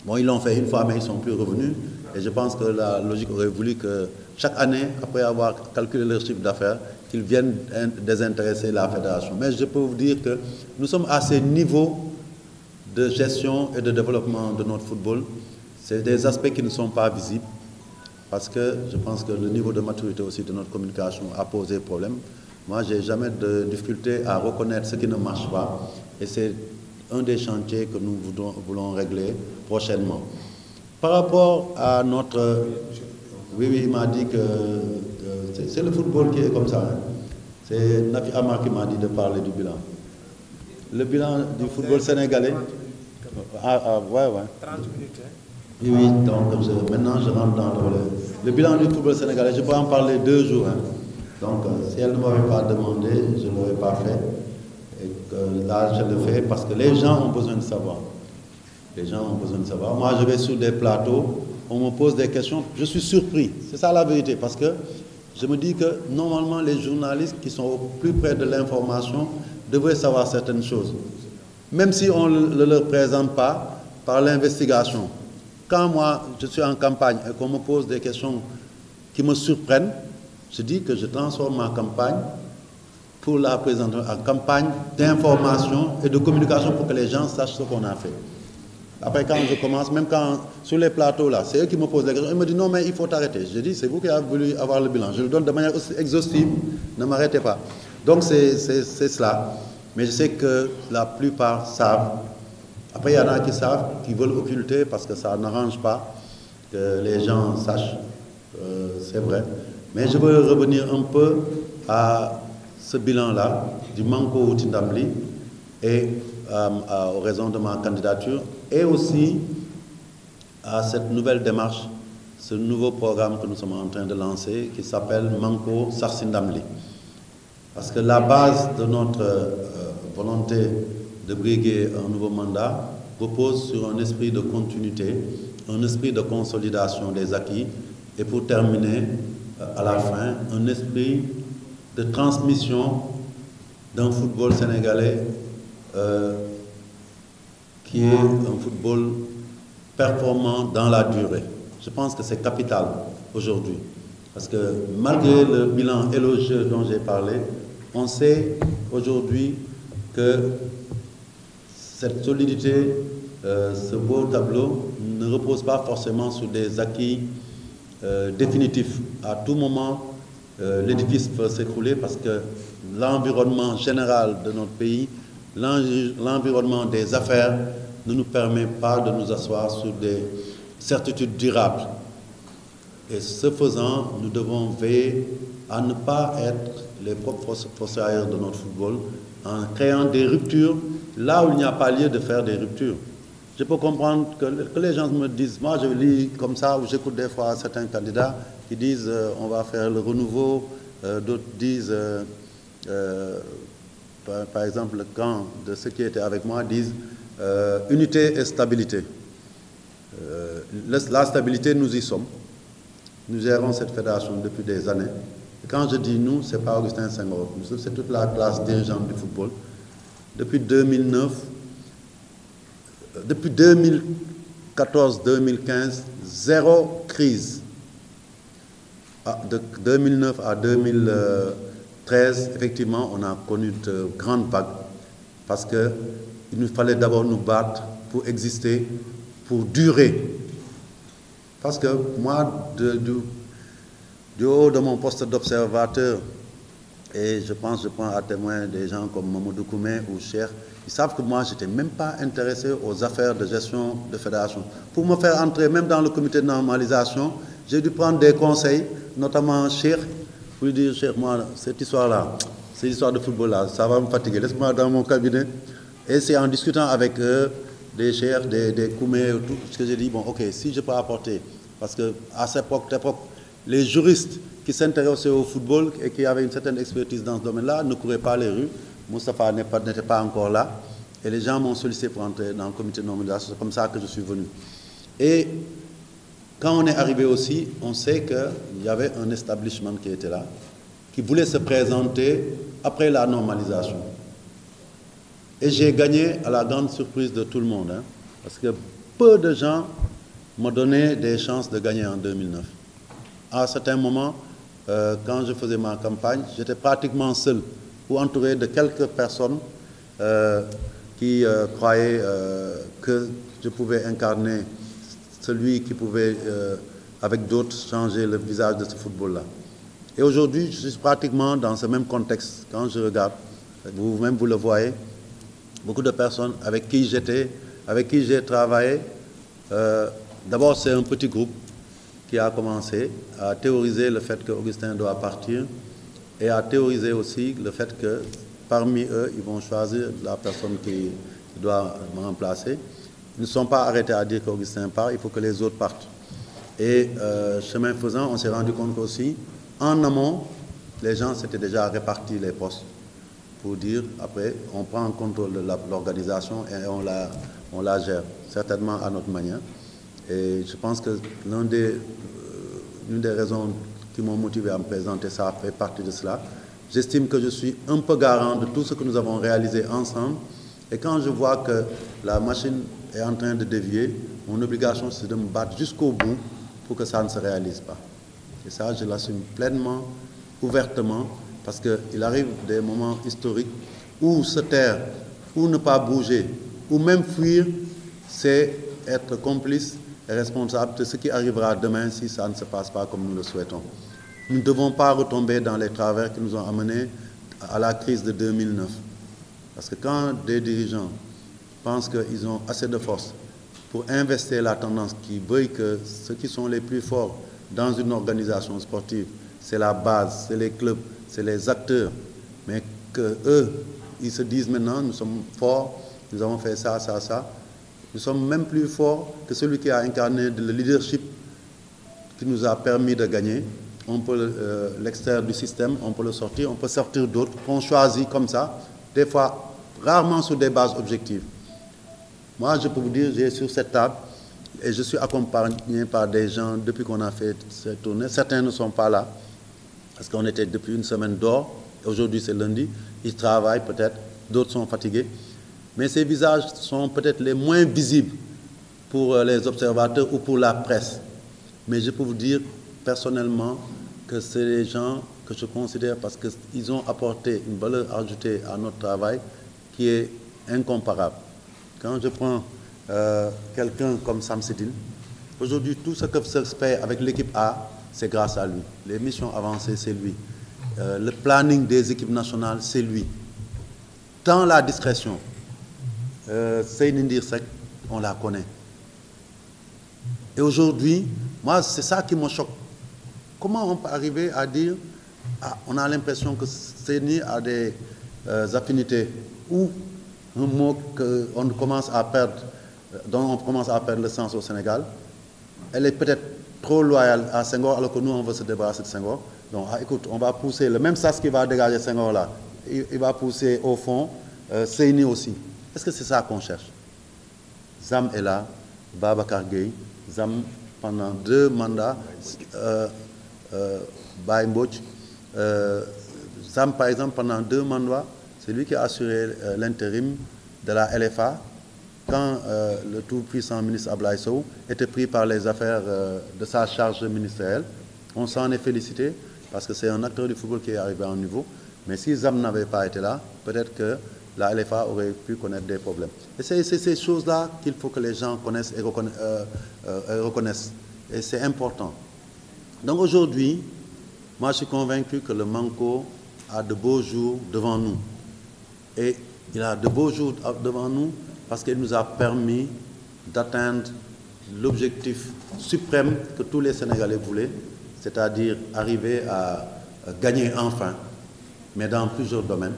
Bon, ils l'ont fait une fois, mais ils ne sont plus revenus. Et je pense que la logique aurait voulu que chaque année, après avoir calculé leur chiffre d'affaires, qu'ils viennent désintéresser la fédération. Mais je peux vous dire que nous sommes à ces niveaux de gestion et de développement de notre football. C'est des aspects qui ne sont pas visibles, parce que je pense que le niveau de maturité aussi de notre communication a posé problème. Moi, je n'ai jamais de difficulté à reconnaître ce qui ne marche pas, et c'est un des chantiers que nous voulons régler prochainement. Par rapport à notre... Oui, il m'a dit que c'est le football qui est comme ça. Hein. C'est Nafi Amar qui m'a dit de parler du bilan. Le bilan du football sénégalais... ouais. 30 minutes, hein. Oui, donc maintenant je rentre dans le bilan du football sénégalais. Je peux en parler 2 jours. Hein. Donc si elle ne m'avait pas demandé, je ne l'aurais pas fait. Et que là, je le fais parce que les gens ont besoin de savoir. Les gens ont besoin de savoir. Moi, je vais sur des plateaux, on me pose des questions, je suis surpris. C'est ça la vérité, parce que je me dis que normalement, les journalistes qui sont au plus près de l'information devraient savoir certaines choses. Même si on ne leur présente pas par l'investigation. Quand moi, je suis en campagne et qu'on me pose des questions qui me surprennent, je dis que je transforme ma campagne pour la présenter en campagne d'information et de communication pour que les gens sachent ce qu'on a fait. Après, quand je commence, même quand sur les plateaux, là, c'est eux qui me posent des questions. Ils me disent non, mais il faut t'arrêter. Je dis, c'est vous qui avez voulu avoir le bilan. Je le donne de manière aussi exhaustive. Ne m'arrêtez pas. Donc, c'est cela. Mais je sais que la plupart savent. Après, il y en a qui savent, qui veulent occulter parce que ça n'arrange pas que les gens sachent. C'est vrai. Mais je veux revenir un peu à ce bilan-là du Manko Outindamli et aux raisons de ma candidature et aussi à cette nouvelle démarche, ce nouveau programme que nous sommes en train de lancer qui s'appelle Manko Sarsindamli. Parce que la base de notre volonté de briguer un nouveau mandat repose sur un esprit de continuité, un esprit de consolidation des acquis et pour terminer à la fin, un esprit de transmission d'un football sénégalais qui est un football performant dans la durée. Je pense que c'est capital aujourd'hui. Parce que malgré le bilan élogieux dont j'ai parlé, on sait aujourd'hui que cette solidité, ce beau tableau, ne repose pas forcément sur des acquis définitifs. À tout moment, l'édifice peut s'écrouler parce que l'environnement général de notre pays, l'environnement des affaires ne nous permet pas de nous asseoir sur des certitudes durables. Et ce faisant, nous devons veiller à ne pas être les propres fossoyeurs de notre football en créant des ruptures là où il n'y a pas lieu de faire des ruptures. Je peux comprendre que les gens me disent, moi je lis comme ça, ou j'écoute des fois certains candidats qui disent on va faire le renouveau, d'autres disent, par exemple le camp de ceux qui étaient avec moi disent unité et stabilité. La stabilité, nous y sommes. Nous gérons cette fédération depuis des années. Et quand je dis nous, ce n'est pas Augustin Senghor, c'est toute la classe dirigeante du football. Depuis 2009, depuis 2014-2015, zéro crise. De 2009 à 2013, effectivement, on a connu de grandes vagues parce qu'il nous fallait d'abord nous battre pour exister, pour durer. Parce que moi, du haut de mon poste d'observateur, et je prends à témoin des gens comme Mamadou Koumé ou Cheikh, ils savent que moi, je n'étais même pas intéressé aux affaires de gestion de fédération. Pour me faire entrer même dans le comité de normalisation, j'ai dû prendre des conseils, notamment Cheikh, pour lui dire, Cheikh, moi, cette histoire-là, cette histoire de football-là, ça va me fatiguer, laisse-moi dans mon cabinet. Et c'est en discutant avec eux, des Cheikh, des Koumé, tout ce que j'ai dit, bon, ok, si je peux apporter, parce qu'à cette époque, les juristes qui s'intéressaient au football et qui avaient une certaine expertise dans ce domaine-là ne couraient pas les rues. Moustapha n'était pas encore là. Et les gens m'ont sollicité pour entrer dans le comité de normalisation. C'est comme ça que je suis venu. Et quand on est arrivé aussi, on sait qu'il y avait un establishment qui était là. qui voulait se présenter après la normalisation. Et j'ai gagné à la grande surprise de tout le monde, hein, parce que peu de gens m'ont donné des chances de gagner en 2009. À un certain moment, quand je faisais ma campagne, j'étais pratiquement seul ou entouré de quelques personnes qui croyaient que je pouvais incarner celui qui pouvait, avec d'autres, changer le visage de ce football-là. Et aujourd'hui, je suis pratiquement dans ce même contexte. Quand je regarde, vous-même vous le voyez, beaucoup de personnes avec qui j'étais, avec qui j'ai travaillé. D'abord, c'est un petit groupe qui a commencé à théoriser le fait qu'Augustin doit partir et à théoriser aussi le fait que parmi eux, ils vont choisir la personne qui doit me remplacer. Ils ne sont pas arrêtés à dire qu'Augustin part, il faut que les autres partent. Et chemin faisant, on s'est rendu compte aussi, en amont, les gens s'étaient déjà répartis les postes pour dire, après, on prend en contrôle de l'organisation et on la gère, certainement à notre manière. Et je pense que l'une des raisons qui m'ont motivé à me présenter, ça fait partie de cela. J'estime que je suis un peu garant de tout ce que nous avons réalisé ensemble. Et quand je vois que la machine est en train de dévier, mon obligation, c'est de me battre jusqu'au bout pour que ça ne se réalise pas. Et ça, je l'assume pleinement, ouvertement, parce qu'il arrive des moments historiques où se taire, ou ne pas bouger, ou même fuir, c'est être complice et responsable de ce qui arrivera demain si ça ne se passe pas comme nous le souhaitons. Nous ne devons pas retomber dans les travers qui nous ont amenés à la crise de 2009. Parce que quand des dirigeants pensent qu'ils ont assez de force pour investir la tendance qui veuille que ceux qui sont les plus forts dans une organisation sportive, c'est la base, c'est les clubs, c'est les acteurs, mais qu'eux, ils se disent maintenant, nous sommes forts, nous avons fait ça, ça, ça. Nous sommes même plus forts que celui qui a incarné le leadership qui nous a permis de gagner. On peut l'extraire du système, on peut le sortir, on peut sortir d'autres qu'on choisit comme ça, des fois, rarement sur des bases objectives. Moi, je peux vous dire, j'ai sur cette table, et je suis accompagné par des gens depuis qu'on a fait cette tournée. Certains ne sont pas là, parce qu'on était depuis une semaine dehors, aujourd'hui c'est lundi, ils travaillent peut-être, d'autres sont fatigués. Mais ces visages sont peut-être les moins visibles pour les observateurs ou pour la presse. Mais je peux vous dire personnellement que c'est les gens que je considère parce qu'ils ont apporté une valeur ajoutée à notre travail qui est incomparable. Quand je prends quelqu'un comme Sam Sidine, aujourd'hui tout ce que se fait avec l'équipe A, c'est grâce à lui. Les missions avancées, c'est lui. Le planning des équipes nationales, c'est lui. Dans la discrétion, Seyni Ndirsek, on la connaît. Et aujourd'hui, moi, c'est ça qui me choque. Comment on peut arriver à dire, on a l'impression que Seyni a des affinités ou un mot qu'on commence à perdre, dont on commence à perdre le sens au Sénégal. Elle est peut-être trop loyale à Senghor, alors que nous, on veut se débarrasser de Senghor. Donc, écoute, on va pousser, le même sas qui va dégager Senghor là, il va pousser au fond Seyni aussi. Est-ce que c'est ça qu'on cherche? Zam est là, Babacar Gueye, Zam pendant 2 mandats, Baye Mbodj, Zam par exemple pendant 2 mandats, c'est lui qui a assuré l'intérim de la LFA quand le tout-puissant ministre Ablaye Sow était pris par les affaires de sa charge ministérielle. On s'en est félicité parce que c'est un acteur du football qui est arrivé à un niveau, mais si Zam n'avait pas été là, peut-être que la LFA aurait pu connaître des problèmes. Et c'est ces choses-là qu'il faut que les gens connaissent et reconnaissent. Et c'est important. Donc aujourd'hui, moi je suis convaincu que le Manko a de beaux jours devant nous. Et il a de beaux jours devant nous parce qu'il nous a permis d'atteindre l'objectif suprême que tous les Sénégalais voulaient, c'est-à-dire arriver à gagner enfin, mais dans plusieurs domaines.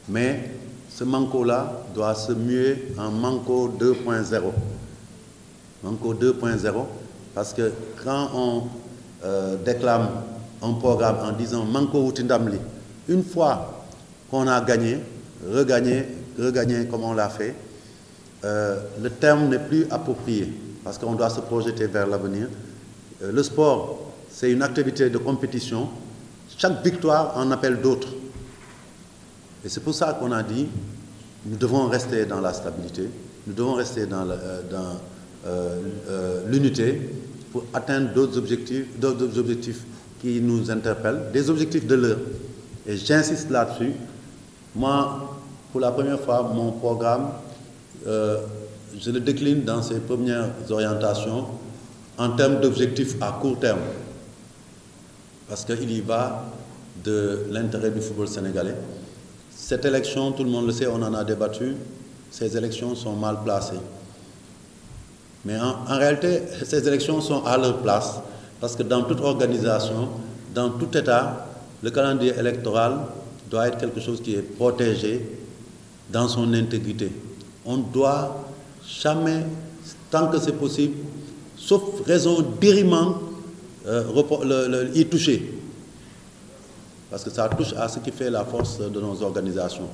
Mais ce Manko-là doit se muer en Manko 2.0. Manko 2.0, parce que quand on déclame un programme en disant Manko Wutindamli, une fois qu'on a gagné, regagné comme on l'a fait, le terme n'est plus approprié, parce qu'on doit se projeter vers l'avenir. Le sport, c'est une activité de compétition. Chaque victoire en appelle d'autres. Et c'est pour ça qu'on a dit, nous devons rester dans la stabilité, nous devons rester dans l'unité pour atteindre d'autres objectifs qui nous interpellent, des objectifs de l'heure. Et j'insiste là-dessus. Moi, pour la première fois, mon programme, je le décline dans ses premières orientations en termes d'objectifs à court terme. Parce qu'il y va de l'intérêt du football sénégalais. Cette élection, tout le monde le sait, on en a débattu, ces élections sont mal placées. Mais en réalité, ces élections sont à leur place, parce que dans toute organisation, dans tout État, le calendrier électoral doit être quelque chose qui est protégé dans son intégrité. On ne doit jamais, tant que c'est possible, sauf raison d'irriment, y toucher. Parce que ça touche à ce qui fait la force de nos organisations.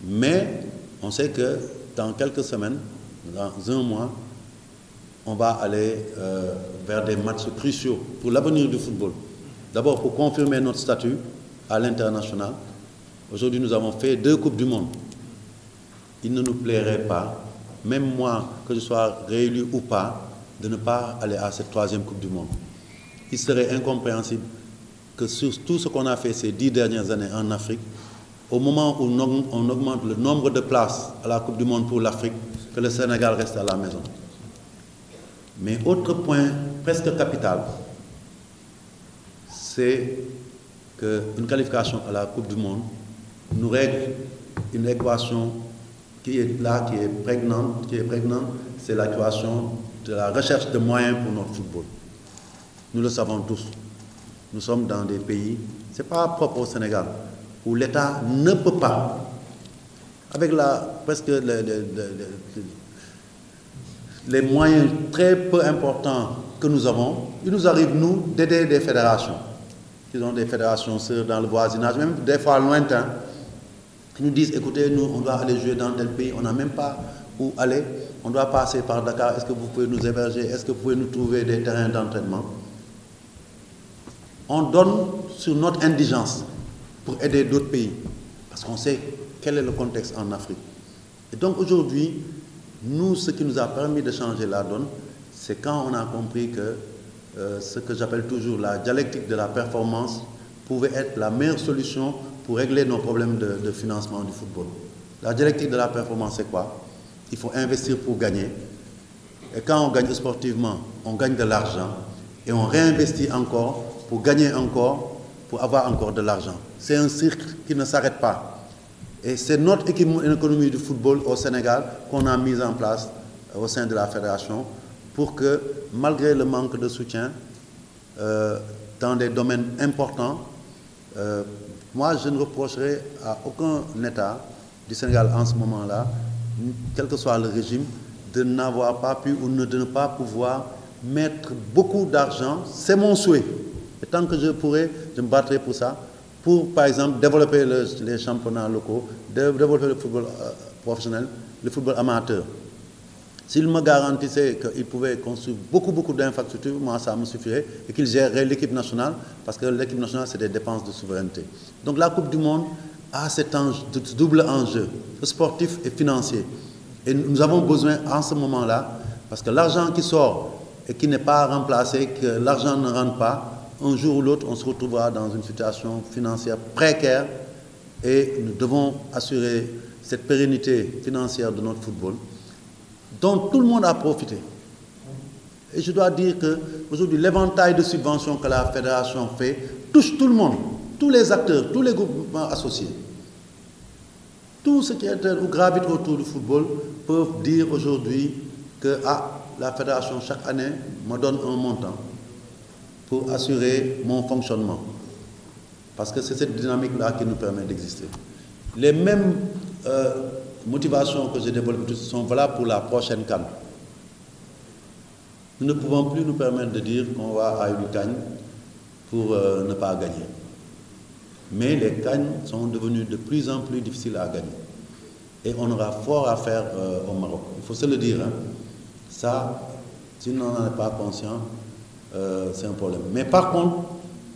Mais on sait que dans quelques semaines, dans un mois, on va aller vers des matchs cruciaux pour l'avenir du football. D'abord pour confirmer notre statut à l'international. Aujourd'hui, nous avons fait 2 Coupes du Monde. Il ne nous plairait pas, même moi, que je sois réélu ou pas, de ne pas aller à cette 3e Coupe du Monde. Il serait incompréhensible que sur tout ce qu'on a fait ces 10 dernières années en Afrique, au moment où on augmente le nombre de places à la Coupe du Monde pour l'Afrique, que le Sénégal reste à la maison. Mais autre point presque capital, c'est qu'une qualification à la Coupe du Monde nous règle une équation qui est là, qui est prégnante, c'est l'équation de la recherche de moyens pour notre football. Nous le savons tous. Nous sommes dans des pays, ce n'est pas propre au Sénégal, où l'État ne peut pas, avec presque les moyens très peu importants que nous avons, il nous arrive, nous, d'aider des fédérations, qui ont des fédérations sœurs dans le voisinage, même des fois lointains, qui nous disent, écoutez, nous, on doit aller jouer dans tel pays, on n'a même pas où aller, on doit passer par Dakar, est-ce que vous pouvez nous héberger, est-ce que vous pouvez nous trouver des terrains d'entraînement? On donne sur notre indigence pour aider d'autres pays, parce qu'on sait quel est le contexte en Afrique. Et donc aujourd'hui, nous, ce qui nous a permis de changer la donne, c'est quand on a compris que ce que j'appelle toujours la dialectique de la performance pouvait être la meilleure solution pour régler nos problèmes de financement du football. La dialectique de la performance, c'est quoi? Il faut investir pour gagner. Et quand on gagne sportivement, on gagne de l'argent et on réinvestit encore pour gagner encore, pour avoir encore de l'argent. C'est un cercle qui ne s'arrête pas. Et c'est notre économie du football au Sénégal qu'on a mise en place au sein de la fédération pour que, malgré le manque de soutien dans des domaines importants, moi je ne reprocherai à aucun État du Sénégal en ce moment-là, quel que soit le régime, de n'avoir pas pu ou de ne pas pouvoir mettre beaucoup d'argent. C'est mon souhait. Et tant que je pourrai, je me battrai pour ça, pour, par exemple, développer les championnats locaux, développer le football professionnel, le football amateur. S'il me garantissait qu'il pouvait construire beaucoup d'infrastructures, moi, ça me suffirait, et qu'il gérerait l'équipe nationale, parce que l'équipe nationale, c'est des dépenses de souveraineté. Donc la Coupe du Monde a ce double enjeu, sportif et financier. Et nous avons besoin, en ce moment-là, parce que l'argent qui sort et qui n'est pas remplacé, que l'argent ne rentre pas, un jour ou l'autre, on se retrouvera dans une situation financière précaire et nous devons assurer cette pérennité financière de notre football dont tout le monde a profité. Et je dois dire qu'aujourd'hui, l'éventail de subventions que la fédération fait touche tout le monde, tous les acteurs, tous les groupements associés. Tout ce qui est ou gravite autour du football peuvent dire aujourd'hui que la fédération, chaque année, me donne un montant pour assurer mon fonctionnement. Parce que c'est cette dynamique-là qui nous permet d'exister. Les mêmes motivations que j'ai développées sont valables pour la prochaine CAN. Nous ne pouvons plus nous permettre de dire qu'on va à une CAN pour ne pas gagner. Mais les CAN sont devenues de plus en plus difficiles à gagner. Et on aura fort à faire au Maroc. Il faut se le dire. Hein. Ça, si on n'en est pas conscient, c'est un problème. Mais par contre,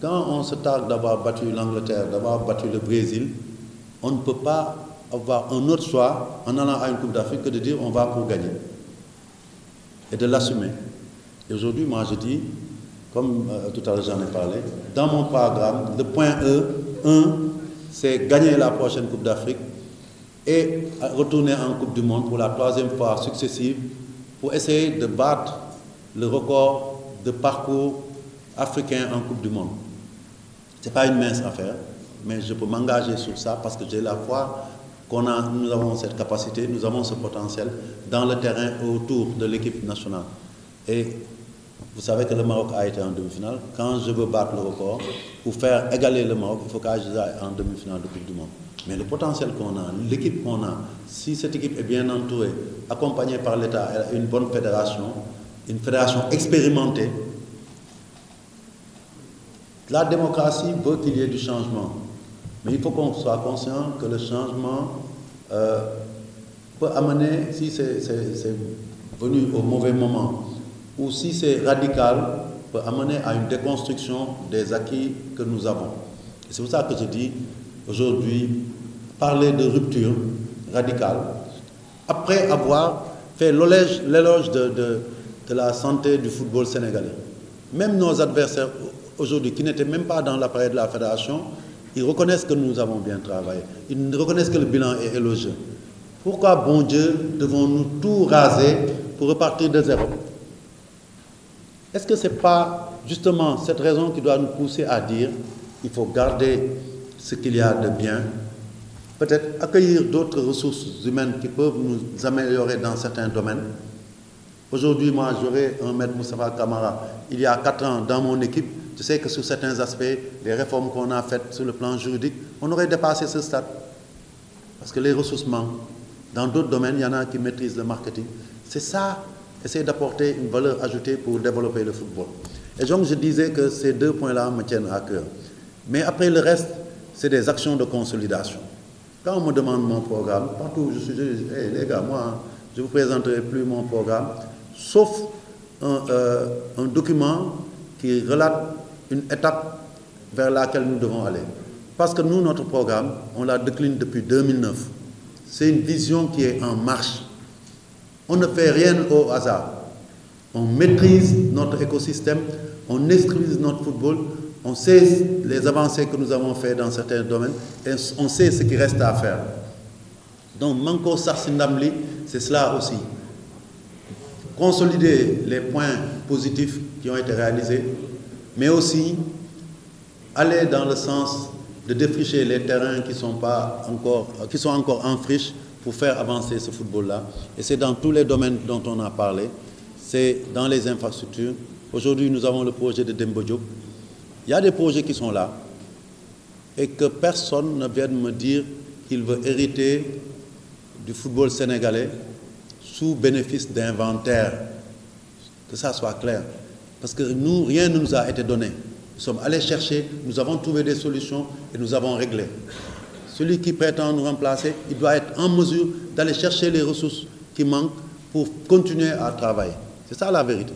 quand on se targue d'avoir battu l'Angleterre, d'avoir battu le Brésil, on ne peut pas avoir un autre choix en allant à une Coupe d'Afrique que de dire on va pour gagner et de l'assumer. Et aujourd'hui, moi je dis, comme tout à l'heure j'en ai parlé, dans mon programme, le point E1, c'est gagner la prochaine Coupe d'Afrique et retourner en Coupe du Monde pour la 3e fois successive pour essayer de battre le record de parcours africain en Coupe du Monde. Ce n'est pas une mince affaire, mais je peux m'engager sur ça parce que j'ai la foi nous avons cette capacité, nous avons ce potentiel dans le terrain autour de l'équipe nationale. Et vous savez que le Maroc a été en demi-finale. Quand je veux battre le record, pour faire égaler le Maroc, il faut que j'aille en demi-finale de Coupe du Monde. Mais le potentiel qu'on a, l'équipe qu'on a, si cette équipe est bien entourée, accompagnée par l'État, elle a une bonne fédération, une fédération expérimentée, la démocratie veut qu'il y ait du changement. Mais il faut qu'on soit conscient que le changement peut amener, si c'est venu au mauvais moment, ou si c'est radical, peut amener à une déconstruction des acquis que nous avons. Et c'est pour ça que je dis, aujourd'hui, parler de rupture radicale, après avoir fait l'éloge de la santé du football sénégalais. Même nos adversaires aujourd'hui, qui n'étaient même pas dans l'appareil de la fédération, ils reconnaissent que nous avons bien travaillé. Ils reconnaissent que le bilan est élogieux. Pourquoi, bon Dieu, devons-nous tout raser pour repartir de zéro? Est-ce que ce n'est pas justement cette raison qui doit nous pousser à dire qu'il faut garder ce qu'il y a de bien, peut-être accueillir d'autres ressources humaines qui peuvent nous améliorer dans certains domaines? Aujourd'hui, moi, j'aurais un maître Moustapha Kamara, il y a 4 ans, dans mon équipe. Je sais que sur certains aspects, les réformes qu'on a faites sur le plan juridique, on aurait dépassé ce stade. Parce que les ressources manquent. Dans d'autres domaines, il y en a qui maîtrisent le marketing. C'est ça, essayer d'apporter une valeur ajoutée pour développer le football. Et donc, je disais que ces 2 points-là me tiennent à cœur. Mais après, le reste, c'est des actions de consolidation. Quand on me demande mon programme, partout où je dis, hey, les gars, moi, je ne vous présenterai plus mon programme, sauf un document qui relate une étape vers laquelle nous devons aller. Parce que nous, notre programme, on la décline depuis 2009. C'est une vision qui est en marche. On ne fait rien au hasard. On maîtrise notre écosystème, on maîtrise notre football, on sait les avancées que nous avons faites dans certains domaines et on sait ce qui reste à faire. Donc, Manko Sarsindamli, c'est cela aussi. Consolider les points positifs qui ont été réalisés, mais aussi aller dans le sens de défricher les terrains qui sont encore en friche pour faire avancer ce football-là. Et c'est dans tous les domaines dont on a parlé. C'est dans les infrastructures. Aujourd'hui, nous avons le projet de Dembo Diop. Il y a des projets qui sont là et que personne ne vienne me dire qu'il veut hériter du football sénégalais sous bénéfice d'inventaire. Que ça soit clair. Parce que nous, rien ne nous a été donné. Nous sommes allés chercher, nous avons trouvé des solutions et nous avons réglé. Celui qui prétend nous remplacer, il doit être en mesure d'aller chercher les ressources qui manquent pour continuer à travailler. C'est ça la vérité.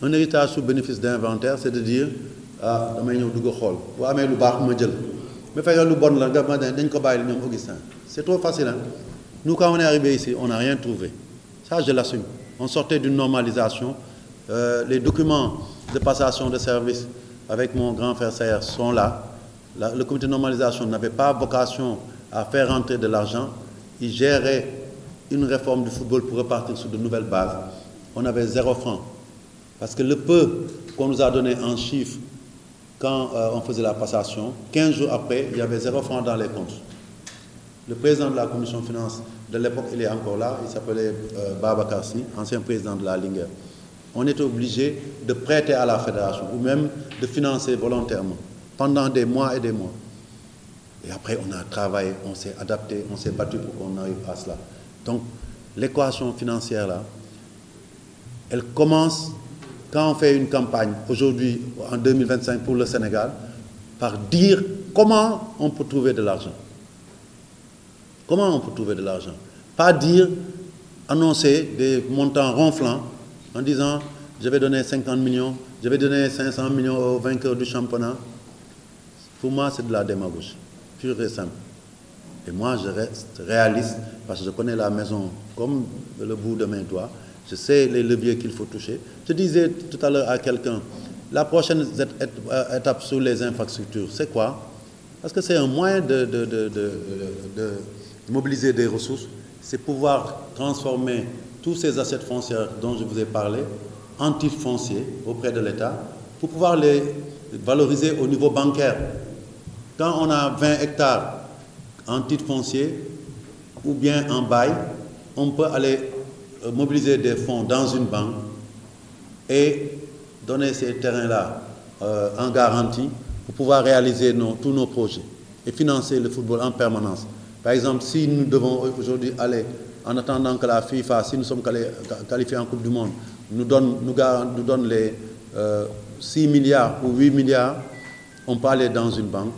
Un héritage sous bénéfice d'inventaire, c'est de dire, ah, c'est trop facile. Hein? Nous, quand on est arrivé ici, on n'a rien trouvé. Ça, je l'assume. On sortait d'une normalisation. Les documents de passation de service avec mon grand frère Sayer sont là. Le comité de normalisation n'avait pas vocation à faire rentrer de l'argent. Il gérait une réforme du football pour repartir sur de nouvelles bases. On avait 0 franc. Parce que le peu qu'on nous a donné en chiffres quand on faisait la passation, 15 jours après, il y avait 0 franc dans les comptes. Le président de la commission finance de l'époque, il est encore là, il s'appelait Babacar Sy, ancien président de la Linguère. On était obligé de prêter à la fédération ou même de financer volontairement pendant des mois et des mois. Et après, on a travaillé, on s'est adapté, on s'est battu pour qu'on arrive à cela. Donc, l'équation financière là, elle commence quand on fait une campagne, aujourd'hui, en 2025 pour le Sénégal, par dire comment on peut trouver de l'argent. Comment on peut trouver de l'argent? Pas dire, annoncer des montants ronflants en disant je vais donner 50 millions, je vais donner 500 millions aux vainqueurs du championnat. Pour moi, c'est de la démagogie, pure et simple. Et moi, je reste réaliste parce que je connais la maison comme le bout de mes doigts. Je sais les leviers qu'il faut toucher. Je disais tout à l'heure à quelqu'un, la prochaine étape sur les infrastructures, c'est quoi? Parce que c'est un moyen de mobiliser des ressources, c'est pouvoir transformer tous ces assets fonciers dont je vous ai parlé en titres fonciers auprès de l'État pour pouvoir les valoriser au niveau bancaire. Quand on a 20 hectares en titre foncier ou bien en bail, on peut aller mobiliser des fonds dans une banque et donner ces terrains-là en garantie pour pouvoir réaliser tous nos projets et financer le football en permanence. Par exemple, si nous devons aujourd'hui aller, en attendant que la FIFA, si nous sommes qualifiés en Coupe du Monde, nous donne les 6 milliards ou 8 milliards, on peut aller dans une banque,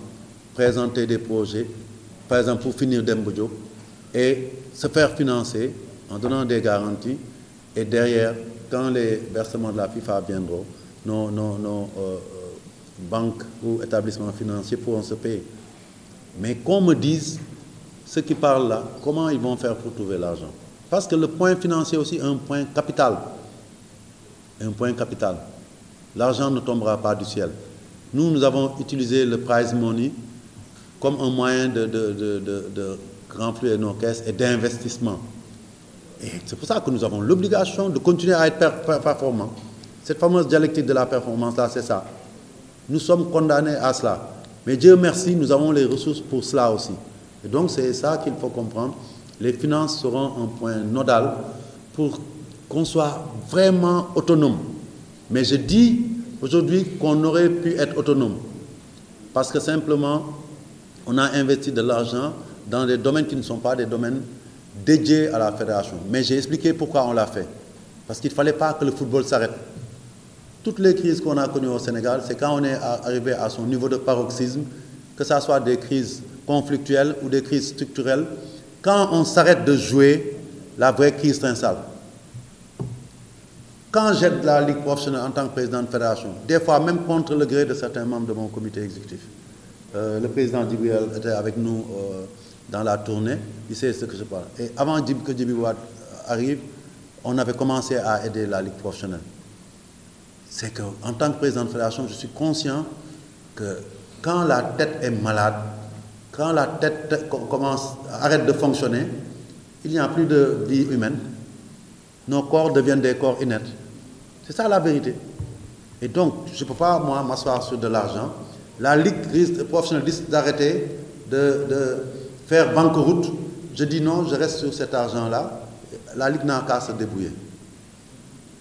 présenter des projets, par exemple pour finir Demba Diop, et se faire financer en donnant des garanties, et derrière, quand les versements de la FIFA viendront, nos banques ou établissements financiers pourront se payer. Mais qu'on me dise, ceux qui parlent là, comment ils vont faire pour trouver l'argent? Parce que le point financier aussi est un point capital. Un point capital. L'argent ne tombera pas du ciel. Nous avons utilisé le prize money comme un moyen de renflouer nos caisses et d'investissement. Et c'est pour ça que nous avons l'obligation de continuer à être performants. Cette fameuse dialectique de la performance-là, c'est ça. Nous sommes condamnés à cela. Mais Dieu merci, nous avons les ressources pour cela aussi. Et donc c'est ça qu'il faut comprendre. Les finances seront un point nodal pour qu'on soit vraiment autonome. Mais je dis aujourd'hui qu'on aurait pu être autonome. Parce que simplement, on a investi de l'argent dans des domaines qui ne sont pas des domaines dédiés à la fédération. Mais j'ai expliqué pourquoi on l'a fait. Parce qu'il ne fallait pas que le football s'arrête. Toutes les crises qu'on a connues au Sénégal, c'est quand on est arrivé à son niveau de paroxysme, que ce soit des crises conflictuelles ou des crises structurelles, quand on s'arrête de jouer, la vraie crise s'installe. Quand j'aide la Ligue professionnelle en tant que président de fédération, des fois même contre le gré de certains membres de mon comité exécutif, le président Djibril était avec nous dans la tournée, il sait ce que je parle. Et avant que Djibril arrive, on avait commencé à aider la Ligue professionnelle. C'est qu'en tant que président de fédération, je suis conscient que quand la tête est malade, quand la tête arrête de fonctionner, il n'y a plus de vie humaine. Nos corps deviennent des corps inertes. C'est ça la vérité. Et donc, je ne peux pas, moi, m'asseoir sur de l'argent. La Ligue professionnelle risque d'arrêter, de faire banqueroute. Je dis non, je reste sur cet argent-là. La Ligue n'a qu'à se débrouiller.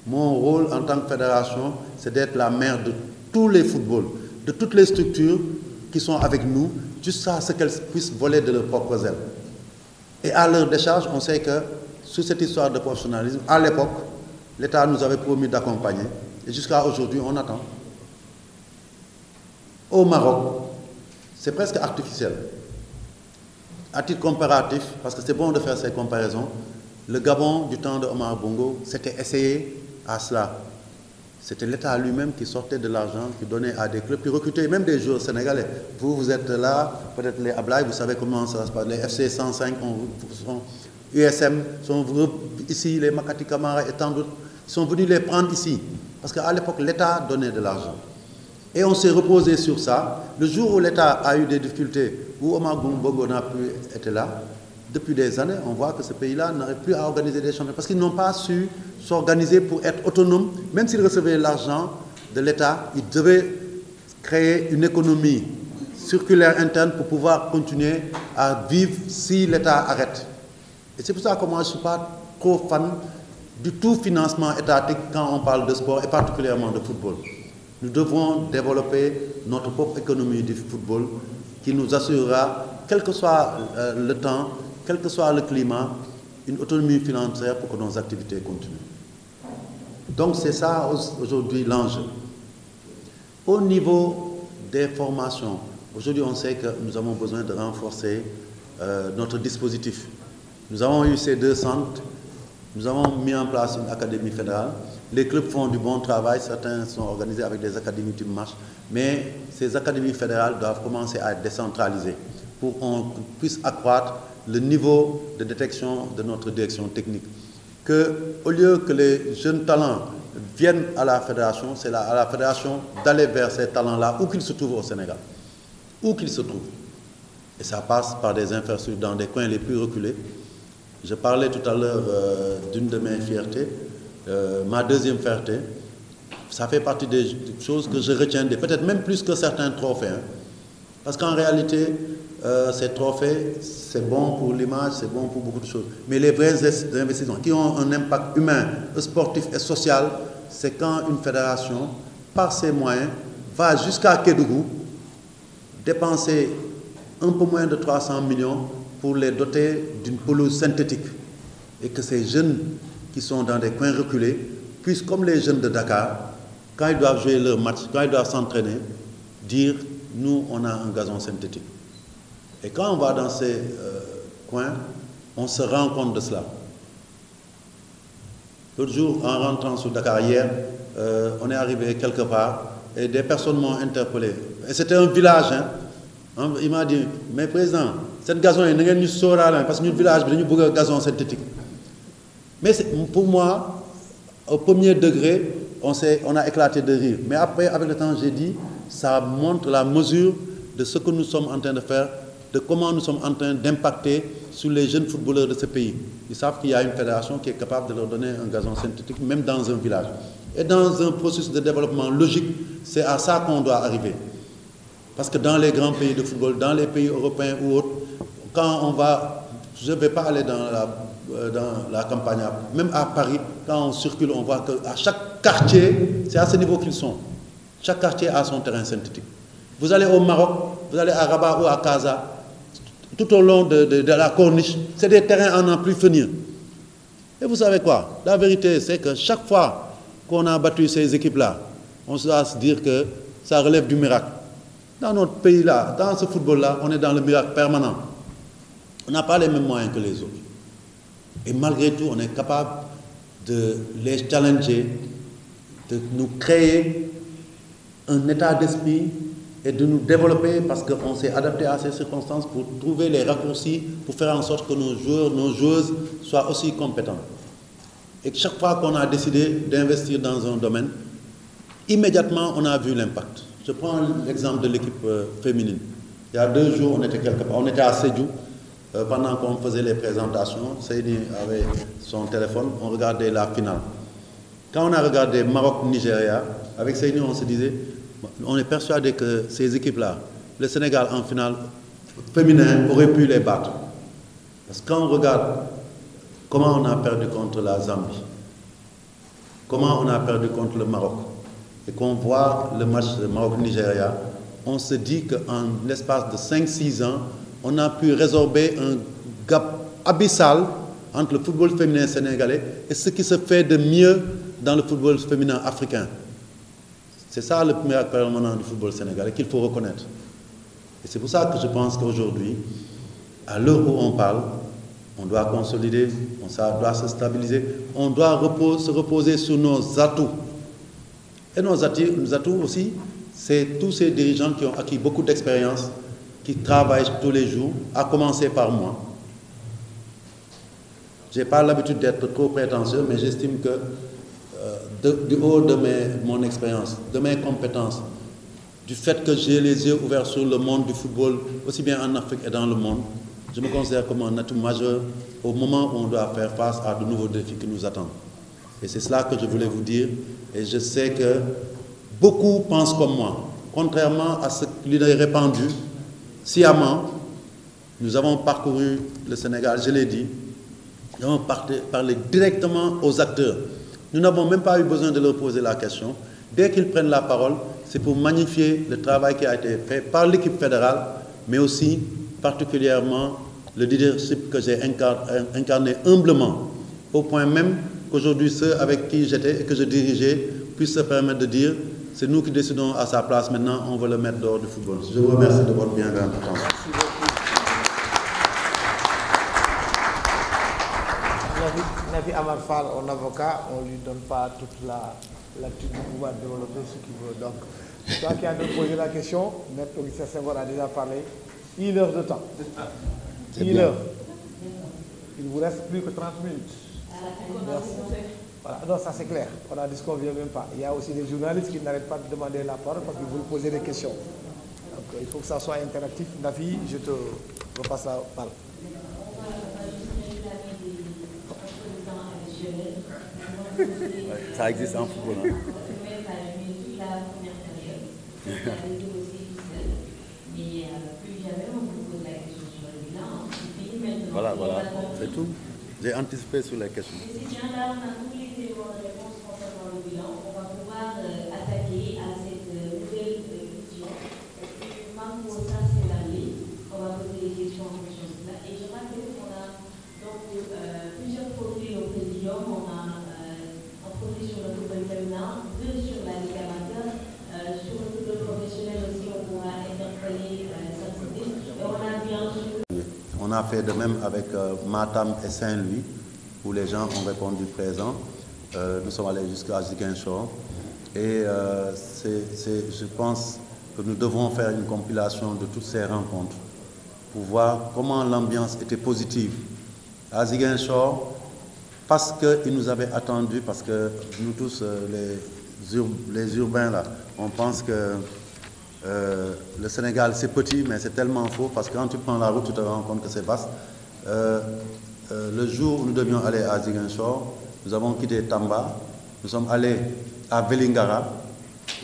Mon rôle en tant que fédération, c'est d'être la mère de tous les footballs, de toutes les structures qui sont avec nous, jusqu'à ce qu'elles puissent voler de leurs propres ailes. Et à leur décharge, on sait que sur cette histoire de professionnalisme, à l'époque, l'État nous avait promis d'accompagner. Et jusqu'à aujourd'hui, on attend. Au Maroc, c'est presque artificiel. À titre comparatif, parce que c'est bon de faire ces comparaisons, le Gabon du temps de Omar Bongo s'était essayé à cela. C'était l'État lui-même qui sortait de l'argent, qui donnait à des clubs, qui recrutait même des joueurs sénégalais. Vous êtes là, peut-être les Ablaye, vous savez comment ça se passe. Les FC 105, USM sont ici, les Makati Kamara et tant d'autres, sont venus les prendre ici. Parce qu'à l'époque, l'État donnait de l'argent. Et on s'est reposé sur ça. Le jour où l'État a eu des difficultés, où Omar Bongo n'a plus été là, depuis des années, on voit que ce pays-là n'arrive plus à organiser des championnats parce qu'ils n'ont pas su s'organiser pour être autonomes. Même s'ils recevaient l'argent de l'État, ils devaient créer une économie circulaire interne pour pouvoir continuer à vivre si l'État arrête. Et c'est pour ça que moi, je ne suis pas trop fan du tout financement étatique quand on parle de sport et particulièrement de football. Nous devons développer notre propre économie du football qui nous assurera, quel que soit le temps, quel que soit le climat, une autonomie financière pour que nos activités continuent. Donc c'est ça aujourd'hui l'enjeu. Au niveau des formations, aujourd'hui on sait que nous avons besoin de renforcer notre dispositif. Nous avons eu ces 2 centres, Nous avons mis en place une académie fédérale. Les clubs font du bon travail, certains sont organisés avec des académies qui marchent, mais ces académies fédérales doivent commencer à être décentralisées pour qu'on puisse accroître le niveau de détection de notre direction technique. Qu'au lieu que les jeunes talents viennent à la fédération, c'est à la fédération d'aller vers ces talents-là, où qu'ils se trouvent au Sénégal, où qu'ils se trouvent. Et ça passe par des infrastructures dans des coins les plus reculés. Je parlais tout à l'heure d'une de mes fiertés, ma deuxième fierté. Ça fait partie des choses que je retiens, peut-être même plus que certains trophées. Hein. Parce qu'en réalité, ces trophées, c'est bon pour l'image, c'est bon pour beaucoup de choses. Mais les vrais investissements qui ont un impact humain, sportif et social, c'est quand une fédération, par ses moyens, va jusqu'à Kédougou, dépenser un peu moins de 300 millions pour les doter d'une pelouse synthétique. Et que ces jeunes qui sont dans des coins reculés puissent, comme les jeunes de Dakar, quand ils doivent jouer leur match, quand ils doivent s'entraîner, dire « nous, on a un gazon synthétique ». Et quand on va dans ces coins, on se rend compte de cela. L'autre jour, en rentrant sur Dakar hier, on est arrivé quelque part et des personnes m'ont interpellé. Et c'était un village. Hein. Il m'a dit, mais président, cette gazon, il n'y a pas de parce que notre village, il y a un gazon synthétique. Mais pour moi, au premier degré, on a éclaté de rire. Mais après, avec le temps, j'ai dit, ça montre la mesure de ce que nous sommes en train de faire, de comment nous sommes en train d'impacter sur les jeunes footballeurs de ce pays. Ils savent qu'il y a une fédération qui est capable de leur donner un gazon synthétique, même dans un village. Et dans un processus de développement logique, c'est à ça qu'on doit arriver. Parce que dans les grands pays de football, dans les pays européens ou autres, quand on va, je ne vais pas aller dans la campagne, même à Paris, quand on circule, on voit qu'à chaque quartier, c'est à ce niveau qu'ils sont. Chaque quartier a son terrain synthétique. Vous allez au Maroc, vous allez à Rabat ou à Casa, tout au long de la corniche, c'est des terrains à n'en plus finir. Et vous savez quoi? La vérité, c'est que chaque fois qu'on a battu ces équipes-là, on doit se dire que ça relève du miracle. Dans notre pays-là, dans ce football-là, on est dans le miracle permanent. On n'a pas les mêmes moyens que les autres. Et malgré tout, on est capable de les challenger, de nous créer un état d'esprit et de nous développer parce qu'on s'est adapté à ces circonstances pour trouver les raccourcis, pour faire en sorte que nos joueurs, nos joueuses soient aussi compétents. Et chaque fois qu'on a décidé d'investir dans un domaine, immédiatement on a vu l'impact. Je prends l'exemple de l'équipe féminine. Il y a 2 jours, on était quelque part, on était à Sédhiou, pendant qu'on faisait les présentations, Seyni avait son téléphone, on regardait la finale. Quand on a regardé Maroc-Nigeria, avec Seyni, on se disait, on est persuadé que ces équipes-là, le Sénégal en finale féminin aurait pu les battre. Parce que quand on regarde comment on a perdu contre la Zambie, comment on a perdu contre le Maroc, et qu'on voit le match de Maroc-Nigeria, on se dit qu'en l'espace de 5-6 ans, on a pu résorber un gap abyssal entre le football féminin sénégalais et ce qui se fait de mieux dans le football féminin africain. C'est ça le miracle permanent du football sénégalais qu'il faut reconnaître. Et c'est pour ça que je pense qu'aujourd'hui, à l'heure où on parle, on doit consolider, on doit se stabiliser, on doit se reposer sur nos atouts. Et nos atouts aussi, c'est tous ces dirigeants qui ont acquis beaucoup d'expérience, qui travaillent tous les jours, à commencer par moi. Je n'ai pas l'habitude d'être trop prétentieux, mais j'estime que du haut de mon expérience, de mes compétences, du fait que j'ai les yeux ouverts sur le monde du football, aussi bien en Afrique et dans le monde, je me considère comme un atout majeur au moment où on doit faire face à de nouveaux défis qui nous attendent. Et c'est cela que je voulais vous dire. Et je sais que beaucoup pensent comme moi. Contrairement à ce qu'il est répandu, sciemment, nous avons parcouru le Sénégal, je l'ai dit, nous avons parlé directement aux acteurs. Nous n'avons même pas eu besoin de leur poser la question. Dès qu'ils prennent la parole, c'est pour magnifier le travail qui a été fait par l'équipe fédérale, mais aussi particulièrement le leadership que j'ai incarné humblement, au point même qu'aujourd'hui ceux avec qui j'étais et que je dirigeais puissent se permettre de dire c'est nous qui décidons à sa place maintenant, on veut le mettre dehors du football. Je vous remercie de votre bienveillante attention. Nafi Amar Fall, un avocat, on ne lui donne pas toute l'attitude de pouvoir développer ce qu'il veut. Donc, toi qui as posé la question, Maître Augustin Senghor a déjà parlé. 1 heure de temps. 1 heure. Il ne vous reste plus que 30 minutes. Merci. Voilà, non, ça c'est clair. On n'en disconvient même pas. Il y a aussi des journalistes qui n'arrêtent pas de demander la parole parce qu'ils veulent poser des questions. Donc, il faut que ça soit interactif. Nafi, je te repasse la parole. Ça existe en football. Voilà, c'est tout. J'ai anticipé sur les questions. C'est bien, là, on a tous les éléments de réponse concernant le bilan. On va pouvoir attaquer à cette nouvelle question. Marco, ça c'est l'année. On va poser des questions en fonction de cela. Et je rappelle qu'on a donc plusieurs profils au président. On a un profil sur le football féminin, 2 sur la Ligue amateur. Sur le football professionnel aussi, on pourra interpeller certaines idées. Et on a bien sûr. On a fait de même avec Matam et Saint-Louis, où les gens ont répondu présent. Nous sommes allés jusqu'à Ziguinchor. Et je pense que nous devrons faire une compilation de toutes ces rencontres pour voir comment l'ambiance était positive à Ziguinchor, parce qu'ils nous avaient attendus, parce que nous tous, les urbains, là, on pense que le Sénégal c'est petit, mais c'est tellement faux, parce que quand tu prends la route, tu te rends compte que c'est vaste. Le jour où nous devions aller à Ziguinchor, nous avons quitté Tamba, nous sommes allés à Vélingara,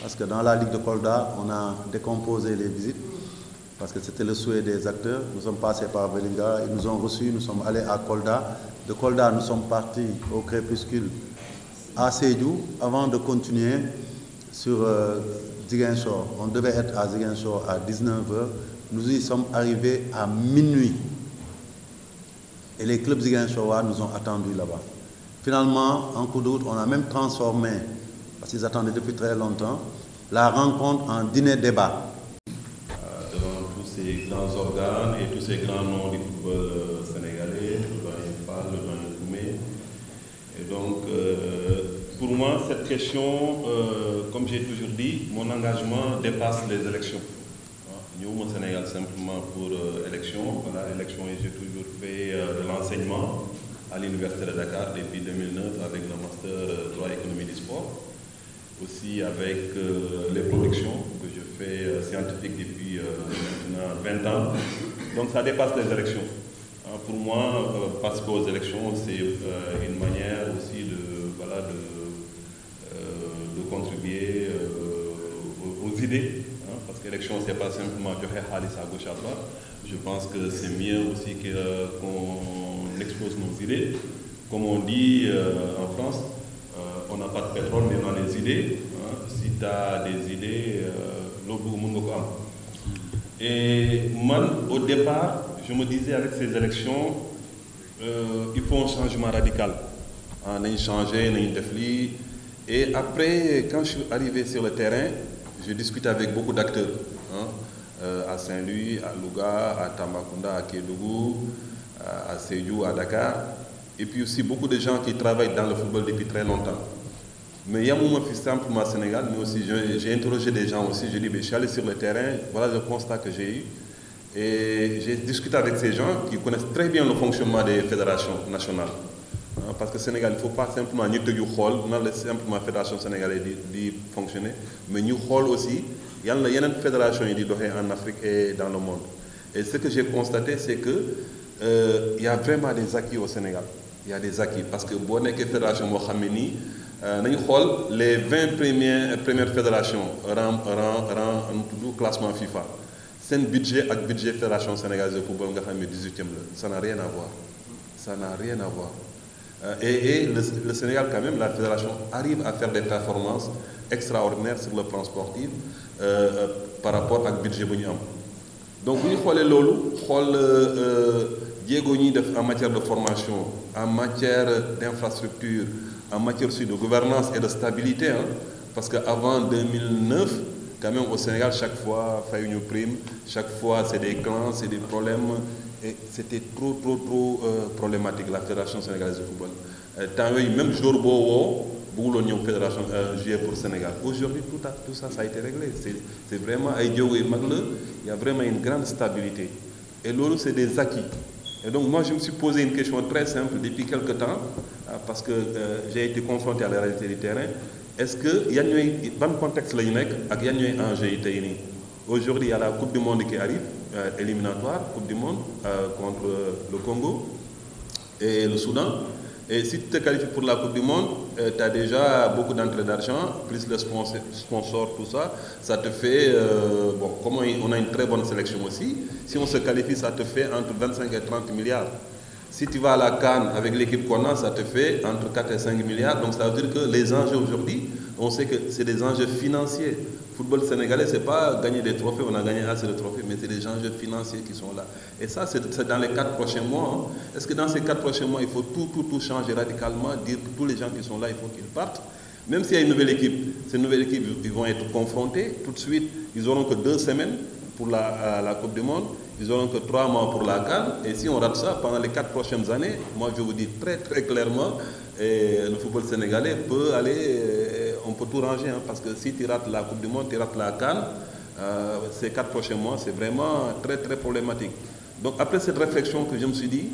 parce que dans la Ligue de Kolda, on a décomposé les visites, parce que c'était le souhait des acteurs. Nous sommes passés par Vélingara, ils nous ont reçus, nous sommes allés à Kolda. De Kolda, nous sommes partis au crépuscule à Sédhiou, avant de continuer sur Ziguinchor. On devait être à Ziguinchor à 19h. Nous y sommes arrivés à minuit. Et les clubs Ziguinchorois nous ont attendus là-bas. Finalement, en cours de route, on a même transformé, parce qu'ils attendaient depuis très longtemps, la rencontre en dîner-débat. Devant tous ces grands organes et tous ces grands noms du football sénégalais, le doyen Fall, le doyen Koumé. Et donc, pour moi, cette question, comme j'ai toujours dit, mon engagement dépasse les élections. Nous, au Sénégal, simplement pour élection. Voilà, élection, et j'ai toujours fait de l'enseignement à l'Université de Dakar depuis 2009 avec le master droit économie du sport. Aussi avec les productions que je fais scientifiques depuis maintenant 20 ans. Donc ça dépasse les élections. Pour moi, participer aux élections, c'est une manière aussi de contribuer aux idées. Parce que l'élection, ce n'est pas simplement faire Khalis à gauche à droite. Je pense que c'est mieux aussi qu'on expose nos idées. Comme on dit en France, on n'a pas de pétrole, mais on a des idées. Si tu as des idées, l'eau monde. Et moi, au départ, je me disais avec ces élections, il faut un changement radical. On a changé, on a une défli. Et après, quand je suis arrivé sur le terrain, je discute avec beaucoup d'acteurs, à Saint-Louis, à Louga, à Tambacounda, à Kédougou, à Sédhiou, à Dakar, et puis aussi beaucoup de gens qui travaillent dans le football depuis très longtemps. Mais il y a un moment plus simple pour moi au Sénégal, mais aussi j'ai interrogé des gens aussi, je dis, je suis allé sur le terrain, voilà le constat que j'ai eu, et j'ai discuté avec ces gens qui connaissent très bien le fonctionnement des fédérations nationales. Parce que le Sénégal, il ne faut pas simplement nous simplement la fédération sénégalaise de fonctionner, mais nous aussi, il y a une fédération en Afrique et dans le monde. Et ce que j'ai constaté, c'est qu'il y a vraiment des acquis au Sénégal. Il y a des acquis. Parce que si on est une fédération les 20 premières fédérations rang classement FIFA. C'est un budget avec le budget de la Fédération sénégalaise de football, 18e. Ça n'a rien à voir. Ça n'a rien à voir. Et le Sénégal, quand même, la fédération arrive à faire des performances extraordinaires sur le plan sportif par rapport à le budget. Donc, vous voyez, en matière de formation, en matière d'infrastructure, en matière aussi de gouvernance et de stabilité, parce qu'avant 2009, quand même au Sénégal, chaque fois, il y a une prime, chaque fois, c'est des clans, c'est des problèmes. et c'était trop problématique, la Fédération sénégalaise de football. Tant même jour beau, l'Union Fédération jouer pour le Sénégal. Aujourd'hui, tout ça a été réglé. C'est vraiment, il y a vraiment une grande stabilité. Et l'autre, c'est des acquis. Et donc, moi, je me suis posé une question très simple depuis quelques temps, parce que j'ai été confronté à la réalité du terrain. Est-ce qu'il y a un contexte là, il y a un enjeu ici. Aujourd'hui, il y a la Coupe du Monde qui arrive, éliminatoire, Coupe du Monde, contre le Congo et le Soudan. Et si tu te qualifies pour la Coupe du Monde, tu as déjà beaucoup d'entrées d'argent, plus le sponsor, tout ça. Ça te fait, bon, comme on a une très bonne sélection aussi, si on se qualifie, ça te fait entre 25 et 30 milliards. Si tu vas à la CAN avec l'équipe qu'on a, ça te fait entre 4 et 5 milliards. Donc ça veut dire que les enjeux aujourd'hui, on sait que c'est des enjeux financiers. Le football sénégalais, ce n'est pas gagner des trophées, on a gagné assez de trophées, mais c'est des enjeux financiers qui sont là. Et ça, c'est dans les 4 prochains mois. Hein. Est-ce que dans ces 4 prochains mois, il faut tout changer radicalement, dire que tous les gens qui sont là, il faut qu'ils partent? Même s'il y a une nouvelle équipe, ces nouvelles équipes, ils vont être confrontés. Tout de suite, ils n'auront que 2 semaines pour la Coupe du Monde. Ils n'auront que 3 mois pour la CAN. Et si on rate ça, pendant les 4 prochaines années, moi je vous dis très clairement, le football sénégalais peut aller, on peut tout ranger. Hein, parce que si tu rates la Coupe du Monde, tu rates la CAN, ces 4 prochains mois, c'est vraiment très problématique. Donc après cette réflexion que je me suis dit,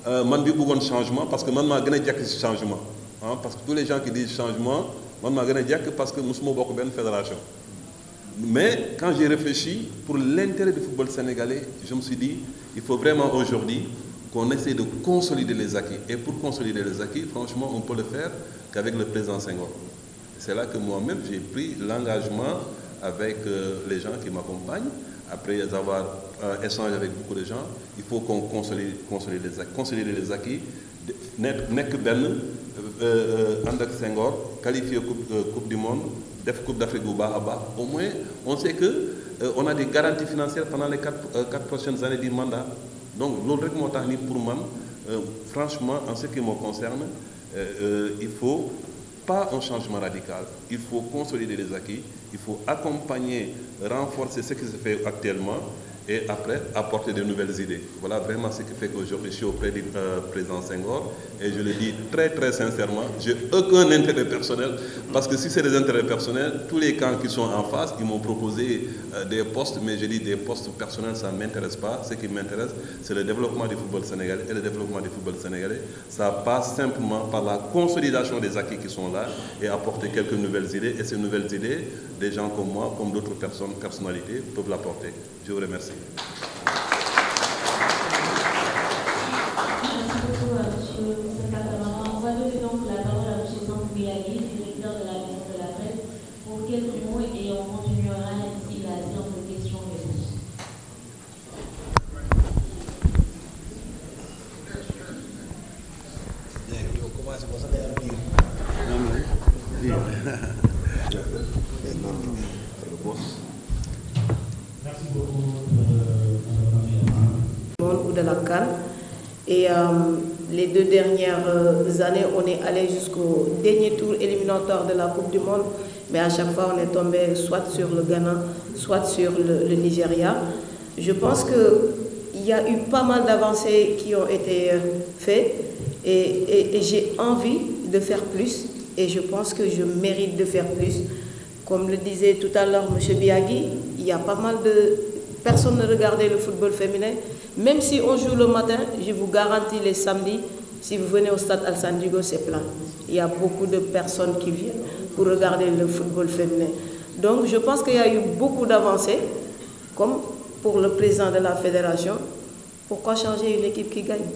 man bi bëggoon changement, parce que man maa gën a jekk ci changement. Hein, parce que tous les gens qui disent changement, man maa gën a jekk parce que musuma bokk benn fédération. Mais quand j'ai réfléchi, pour l'intérêt du football sénégalais, je me suis dit, il faut vraiment aujourd'hui qu'on essaie de consolider les acquis. Et pour consolider les acquis, franchement, on peut le faire qu'avec le président Senghor. C'est là que moi-même, j'ai pris l'engagement avec les gens qui m'accompagnent. Après avoir échangé avec beaucoup de gens, il faut qu'on consolider les acquis. Nek Ben, Andak Senghor, qualifié Coupe du Monde, def Coupe d'Afrique au bas. Au moins, on sait qu'on a des garanties financières pendant les 4 prochaines années du mandat. Donc, l'autre pour moi, franchement, en ce qui me concerne, il faut pas un changement radical. Il faut consolider les acquis, il faut accompagner, renforcer ce qui se fait actuellement et après apporter de nouvelles idées. Voilà vraiment ce qui fait qu'aujourd'hui je suis auprès du président Senghor et je le dis très sincèrement, j'ai aucun intérêt personnel parce que si c'est des intérêts personnels, tous les camps qui sont en face, ils m'ont proposé des postes, mais je dis des postes personnels, ça ne m'intéresse pas. Ce qui m'intéresse, c'est le développement du football sénégalais et le développement du football sénégalais, ça passe simplement par la consolidation des acquis qui sont là et apporter quelques nouvelles idées et ces nouvelles idées, des gens comme moi, comme d'autres personnalités peuvent l'apporter. Je vous remercie. Merci beaucoup, M. Kamara. On va donner donc la parole à M. Sankouyali, directeur de la Maison de la Presse, pour quelques mots et on continuera ainsi la séance de questions-réponses. Merci beaucoup, ou de la CAN. Et les 2 dernières années, on est allé jusqu'au dernier tour éliminatoire de la Coupe du Monde, mais à chaque fois, on est tombé soit sur le Ghana, soit sur le Nigeria. Je pense qu'il y a eu pas mal d'avancées qui ont été faites et j'ai envie de faire plus et je pense que je mérite de faire plus. Comme le disait tout à l'heure M. Biagui, il y a pas mal de personnes qui regardaient le football féminin. Même si on joue le matin, je vous garantis les samedis, si vous venez au stade Alassane Djigo, c'est plein. Il y a beaucoup de personnes qui viennent pour regarder le football féminin. Donc je pense qu'il y a eu beaucoup d'avancées, comme pour le président de la fédération. Pourquoi changer une équipe qui gagne?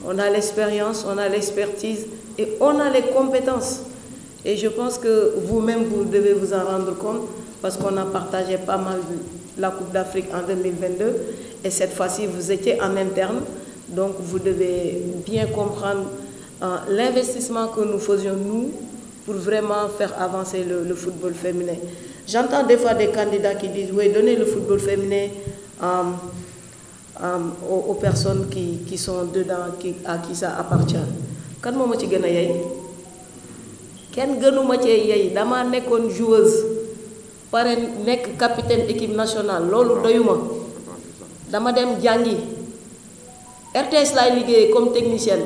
On a l'expérience, on a l'expertise et on a les compétences. Et je pense que vous-même, vous devez vous en rendre compte parce qu'on a partagé pas mal la Coupe d'Afrique en 2022 et cette fois-ci, vous étiez en interne. Donc, vous devez bien comprendre l'investissement que nous faisions, nous, pour vraiment faire avancer le football féminin. J'entends des fois des candidats qui disent « Oui, donnez le football féminin aux personnes qui sont dedans, à qui ça appartient. » Quand moi, je suis kenn gënuma ci yey dama nekkoon joueuse pare nekk capitaine équipe nationale loolu doyuma dama dem jàngi RTS laay liggéeyee comme technicienne.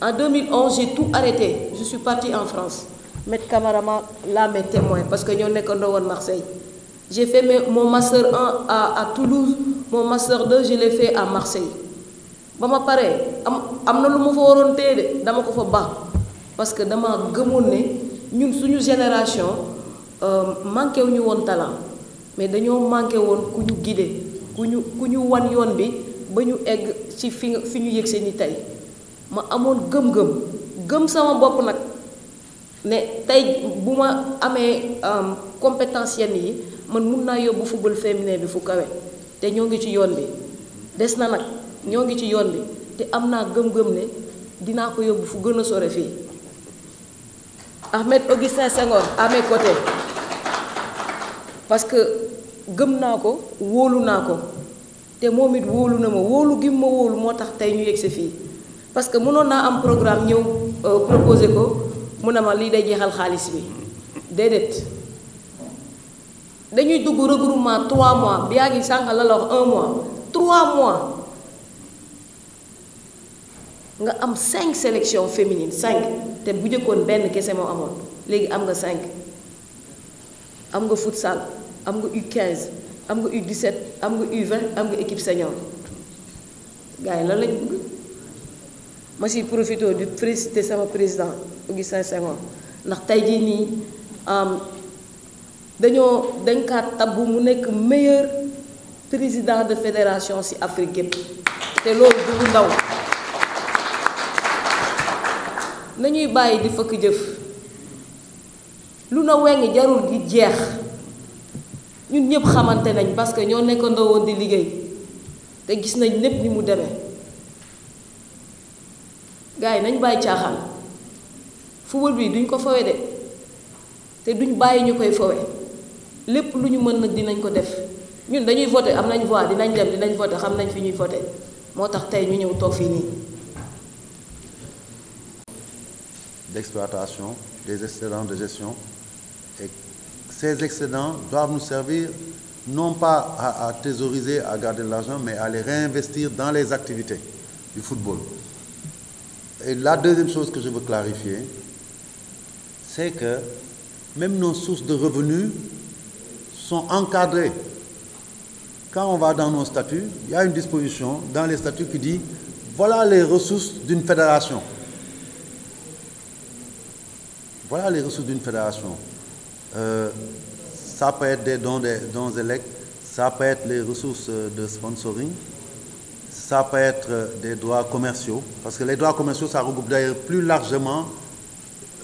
En 2011 j'ai tout arrêté, je suis partie en France mettre caméraman là mes témoins parce que ñoo nekkandoo woon Marseille. J'ai fait mon master 1 à Toulouse, mon master 2 je l'ai fait à Marseille. ba ma paree am na lu ma fa waroon téye de dama ko fa baax parce que dama gëmoon ne ñun suñu génération manqué wu ñu woon talent mais dañoo manqué woon ku ñu guider ku ñu wan yoon bi ba ñu egg ci fi ñu yëg seen i tey ma amoon gëm sama bopp nag ne tey bu ma amee compétence yenn yi man mun naa yóbbu football féminin bi fu kawe te ñoo ngi ci yoon bi des na nag ñoo ngi ci yoon bi te am naa gëm-gëm ne dinaa ko yóbbu fu gën a sore fii Ahmed Augustin Senghor à mes côtés parce que gëm naa ko wóolu naa ko te moom it wóolu na ma wóolu gi ma wóolu moo tax tey ñu yegg si fii parce que mënoon naa am programme ñëw proposé ko mu ne ma lii day jeexal xaalis bi déedéet dañuy dugg regroupement 3 mois bi yaa ngi sànq la wax 1 mois 3 mois nga am 5 sélections féminines 5 te bu njëkkoon benn kese moo amoon léegi am nga 5 am nga futsal am nga U15 am nga U17 am nga U20 am nga équipe senior gars yi lan lañ bëgg ma si profité di féliciter sama président Augustin Senghor ndax tey jii nii dañ kaa tabbu mu nekk meilleur président de fédération ci Afrique yépp te loolu du lu ndaw nañuy bàyyi di fëkk jëf lu na weng jarul di jeex ñun ñëpp xamante nañ parce que ñoo nekkandoo woon di liggéey te gis nañ lépp ni mu demee gars yi nañ bàyyi caaxaan football bi duñ ko fowe de te duñ bàyyi ñu koy fowe lépp lu ñu mën nag dinañ ko def ñun dañuy voté am nañ voix dinañ dem dinañ voté xam nañ fi ñuy voté moo tax tey ñu ñëw toog fii nii. D'exploitation, des excédents de gestion. Et ces excédents doivent nous servir non pas à thésauriser, à garder de l'argent, mais à les réinvestir dans les activités du football. Et la deuxième chose que je veux clarifier, c'est que même nos sources de revenus sont encadrées. Quand on va dans nos statuts, il y a une disposition dans les statuts qui dit voilà les ressources d'une fédération. Voilà les ressources d'une fédération. Ça peut être des dons élects, ça peut être les ressources de sponsoring, ça peut être des droits commerciaux, parce que les droits commerciaux, ça regroupe d'ailleurs plus largement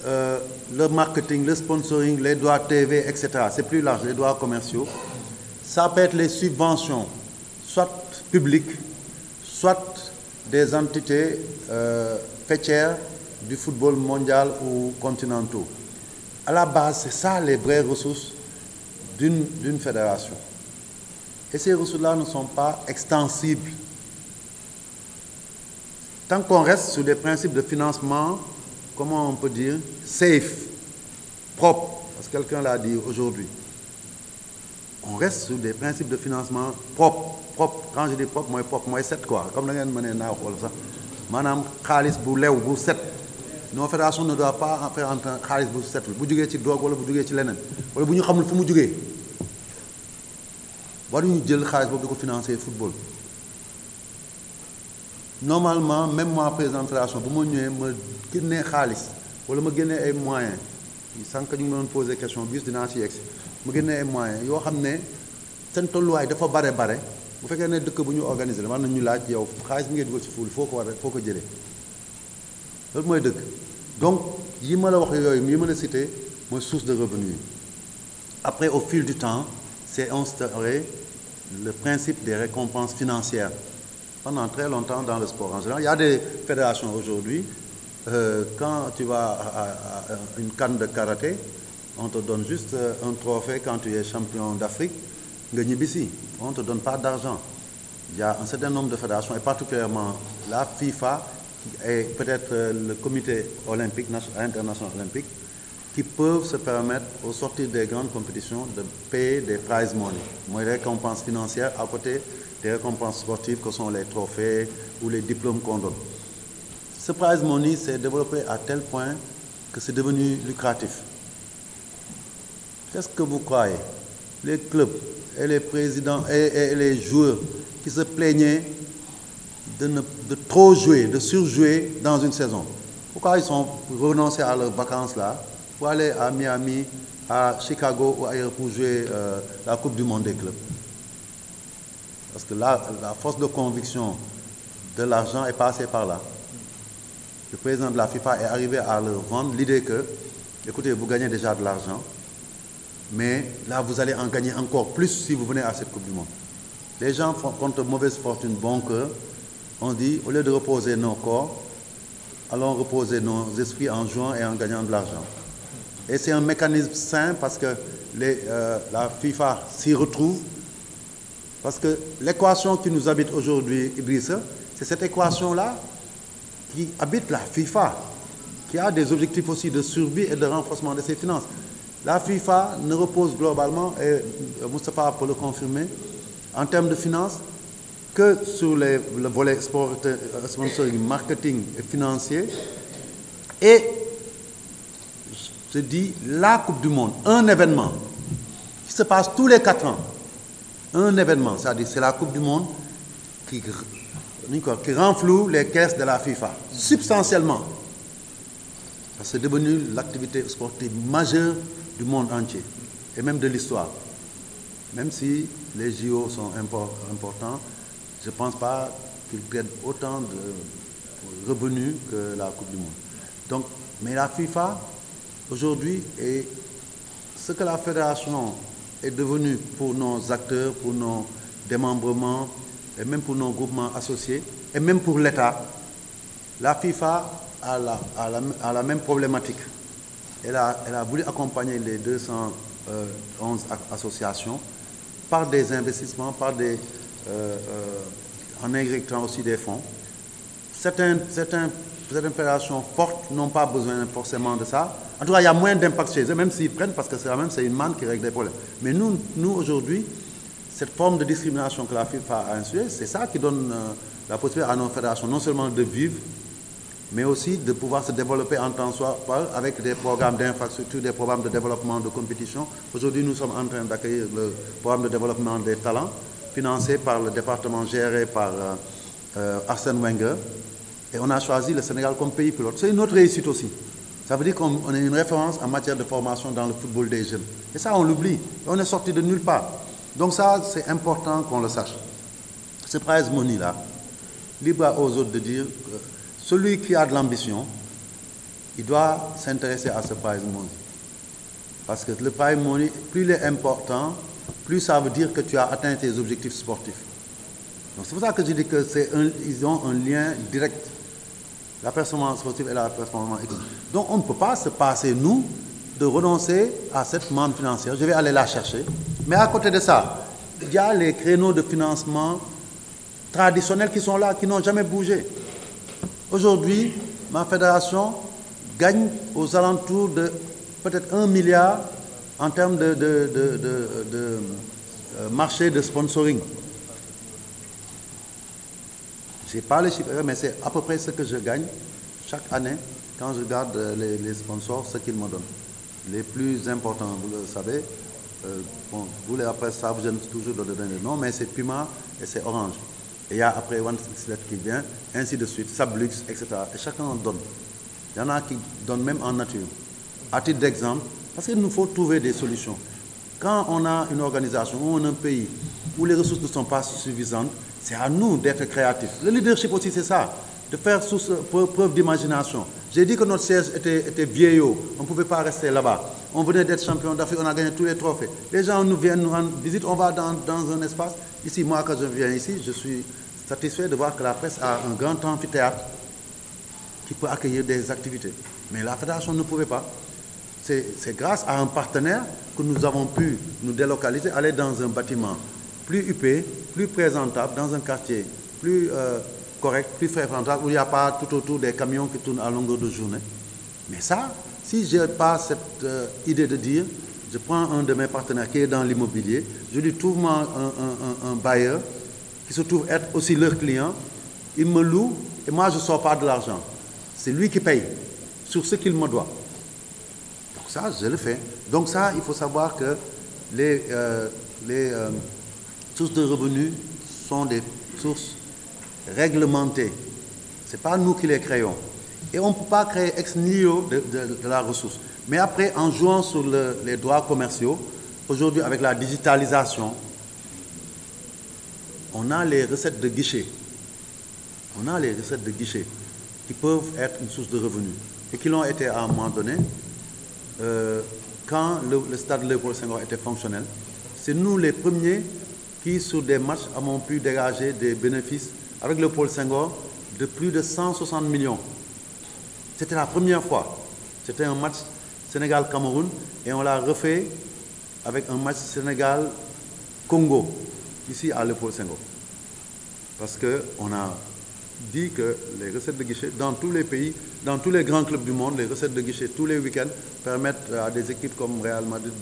le marketing, le sponsoring, les droits TV, etc. C'est plus large, les droits commerciaux. Ça peut être les subventions, soit publiques, soit des entités faîtières du football mondial ou continentaux. À la base, c'est ça les vraies ressources d'une fédération. Et ces ressources-là ne sont pas extensibles. Tant qu'on reste sur des principes de financement, comment on peut dire, safe, propre, parce que quelqu'un l'a dit aujourd'hui. On reste sur des principes de financement propres. Quand je dis propre, moi set quoi. Comme vous avez dit, madame, khalis bu lew bu set. Nos fédérations ne doivent pas faire entrer khalis bu set. Bu jugé ci drogue wala bu jugé ci lenen. Wala bu ñu xamul fu mu jugé. Waru ñu jël khalis bobu diko financer football. Normalement, même moi président de fédération, bu ma ñëwé ma génné khalis wala ma génné ay moyens. Sank ñu me poser question bis dina ci yex. Ma génné ay moyens yo xamné sen tolluwaay dafa bare bu fekkee ne dëkk bu ñu organiser la war nañu laaj yow xaalis bi ngay dugal ci football foo ko jëlee loolu mooy dëgg donc yi ma la wax yooyu yi ma la cité mooy source de revenus. Après au fil du temps c'est instauré le principe des récompenses financières pendant très longtemps dans le sport en général. Il y a des fédérations aujourd'hui quand tu vas à une canne de karaté on te donne juste un trophée quand tu es champion d'Afrique. On ne te donne pas d'argent. Il y a un certain nombre de fédérations, et particulièrement la FIFA et peut-être le comité olympique, international olympique, qui peuvent se permettre, au sortir des grandes compétitions, de payer des prize money, des récompenses financières à côté des récompenses sportives que sont les trophées ou les diplômes qu'on donne. Ce prize money s'est développé à tel point que c'est devenu lucratif. Qu'est-ce que vous croyez? Les clubs et les présidents et les joueurs qui se plaignaient de trop jouer, de surjouer dans une saison. Pourquoi ils sont renoncés à leurs vacances là pour aller à Miami, à Chicago ou ailleurs pour jouer la Coupe du Monde des clubs? Parce que là, la force de conviction de l'argent est passée par là. Le président de la FIFA est arrivé à leur vendre l'idée que, écoutez, vous gagnez déjà de l'argent, mais là, vous allez en gagner encore plus si vous venez à cette Coupe du Monde. Les gens font contre mauvaise fortune, bon cœur. On dit, au lieu de reposer nos corps, allons reposer nos esprits en jouant et en gagnant de l'argent. Et c'est un mécanisme sain parce que la FIFA s'y retrouve. Parce que l'équation qui nous habite aujourd'hui, Idrissa, c'est cette équation-là qui habite la FIFA, qui a des objectifs aussi de survie et de renforcement de ses finances. La FIFA ne repose globalement, et Moustapha peut le confirmer, en termes de finances, que sur le volet sponsoring, marketing et financier. Et je dis la Coupe du Monde, un événement qui se passe tous les 4 ans. Un événement, c'est-à-dire c'est la Coupe du Monde qui renfloue les caisses de la FIFA, substantiellement. C'est devenu l'activité sportive majeure du monde entier, et même de l'histoire. Même si les JO sont importants, je ne pense pas qu'ils prennent autant de revenus que la Coupe du Monde. Donc, mais la FIFA, aujourd'hui, est ce que la fédération est devenue pour nos acteurs, pour nos démembrements, et même pour nos groupements associés, et même pour l'État. La FIFA a la même problématique. Elle a voulu accompagner les 211 associations par des investissements, en injectant aussi des fonds. Certaines fédérations fortes n'ont pas besoin forcément de ça. En tout cas, il y a moins d'impact chez eux, même s'ils prennent, parce que c'est une manne qui règle des problèmes. Mais nous aujourd'hui, cette forme de discrimination que la FIFA a instituée, c'est ça qui donne la possibilité à nos fédérations non seulement de vivre, mais aussi de pouvoir se développer en temps soit avec des programmes d'infrastructure, des programmes de développement de compétition. Aujourd'hui, nous sommes en train d'accueillir le programme de développement des talents, financé par le département géré par Arsène Wenger. Et on a choisi le Sénégal comme pays pilote. C'est une autre réussite aussi. Ça veut dire qu'on est une référence en matière de formation dans le football des jeunes. Et ça, on l'oublie. On est sorti de nulle part. Donc ça, c'est important qu'on le sache. Ce prize money-là, libre aux autres de dire que celui qui a de l'ambition, il doit s'intéresser à ce prize money. Parce que le prize money, plus il est important, plus ça veut dire que tu as atteint tes objectifs sportifs. Donc c'est pour ça que je dis que ils ont un lien direct. La performance sportive et la performance économique. Donc on ne peut pas se passer, nous, de renoncer à cette manne financière. Je vais aller la chercher. Mais à côté de ça, il y a les créneaux de financement traditionnels qui sont là, qui n'ont jamais bougé. Aujourd'hui, ma fédération gagne aux alentours de peut-être 1 milliard en termes de marché de sponsoring. Je n'ai pas les chiffres, mais c'est à peu près ce que je gagne chaque année quand je regarde les sponsors, ce qu'ils me donnent. Les plus importants, vous le savez, vous les après ça, vous aimez toujours de donner le nom, mais c'est Puma et c'est Orange. Et il y a après OneXBet qui vient, ainsi de suite, Sablux, etc. Et chacun en donne. Il y en a qui donnent même en nature. À titre d'exemple, parce qu'il nous faut trouver des solutions. Quand on a une organisation ou un pays où les ressources ne sont pas suffisantes, c'est à nous d'être créatifs. Le leadership aussi, c'est ça, de faire preuve d'imagination. J'ai dit que notre siège était vieillot, on ne pouvait pas rester là-bas. On venait d'être champion d'Afrique, on a gagné tous les trophées. Les gens nous viennent nous rendre visite, on va dans un espace. Ici, moi, quand je viens ici, je suis satisfait de voir que la presse a un grand amphithéâtre qui peut accueillir des activités. Mais la fédération ne pouvait pas. C'est grâce à un partenaire que nous avons pu nous délocaliser, aller dans un bâtiment plus huppé, plus présentable, dans un quartier plus correct, plus fréquentable, où il n'y a pas tout autour des camions qui tournent à longueur de journée. Mais ça, si je n'ai pas cette idée de dire, je prends un de mes partenaires qui est dans l'immobilier, je lui trouve un bailleur qui se trouve être aussi leur client, il me loue et moi je ne sors pas de l'argent. C'est lui qui paye sur ce qu'il me doit. Donc ça, je le fais. Donc ça, il faut savoir que les sources de revenus sont des sources réglementées. Ce n'est pas nous qui les créons. Et on ne peut pas créer ex nihilo de la ressource. Mais après, en jouant sur les droits commerciaux, aujourd'hui avec la digitalisation, on a les recettes de guichet. On a les recettes de guichet qui peuvent être une source de revenus et qui l'ont été à un moment donné quand le stade Léopold Senghor était fonctionnel. C'est nous les premiers qui, sur des matchs, avons pu dégager des bénéfices avec Léopold Senghor de plus de 160 millions. C'était la première fois. C'était un match Sénégal-Cameroun et on l'a refait avec un match Sénégal-Congo, ici à Léopold Senghor. Parce qu'on a dit que les recettes de guichet, dans tous les pays, dans tous les grands clubs du monde, les recettes de guichet tous les week-ends permettent à des équipes comme Real Madrid,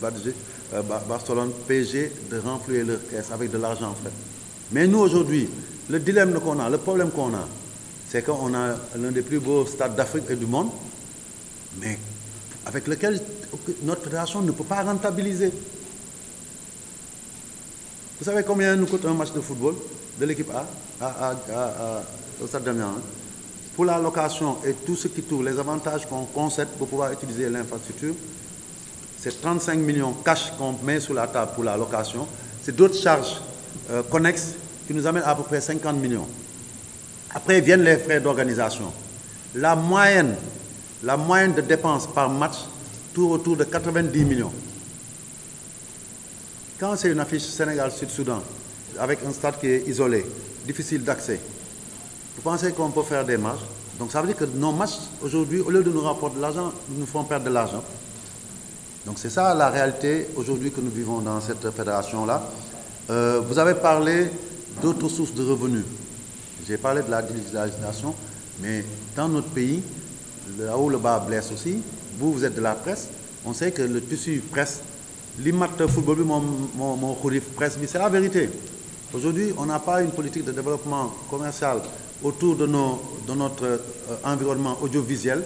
Barcelone, PSG de renflouer leur caisse avec de l'argent en fait. Mais nous aujourd'hui, le dilemme qu'on a, le problème qu'on a, c'est qu'on a l'un des plus beaux stades d'Afrique et du monde, mais avec lequel notre fédération ne peut pas rentabiliser. Vous savez combien nous coûte un match de football de l'équipe A au stade d'Amiens? Pour la location et tout ce qui tourne, les avantages qu'on concède pour pouvoir utiliser l'infrastructure, c'est 35 millions cash qu'on met sur la table pour la location. C'est d'autres charges connexes qui nous amènent à peu près 50 millions. Après viennent les frais d'organisation. La moyenne de dépenses par match tourne autour de 90 millions. Quand c'est une affiche Sénégal-Sud-Soudan, avec un stade qui est isolé, difficile d'accès, vous pensez qu'on peut faire des matchs? Donc ça veut dire que nos matchs, aujourd'hui, au lieu de nous rapporter de l'argent, ils nous font perdre de l'argent. Donc c'est ça la réalité aujourd'hui que nous vivons dans cette fédération-là. Vous avez parlé d'autres sources de revenus. J'ai parlé de la digitalisation, mais dans notre pays, là où le bas blesse aussi, vous êtes de la presse, on sait que le tissu presse, l'immat football, mon presse, c'est la vérité. Aujourd'hui, on n'a pas une politique de développement commercial autour de notre environnement audiovisuel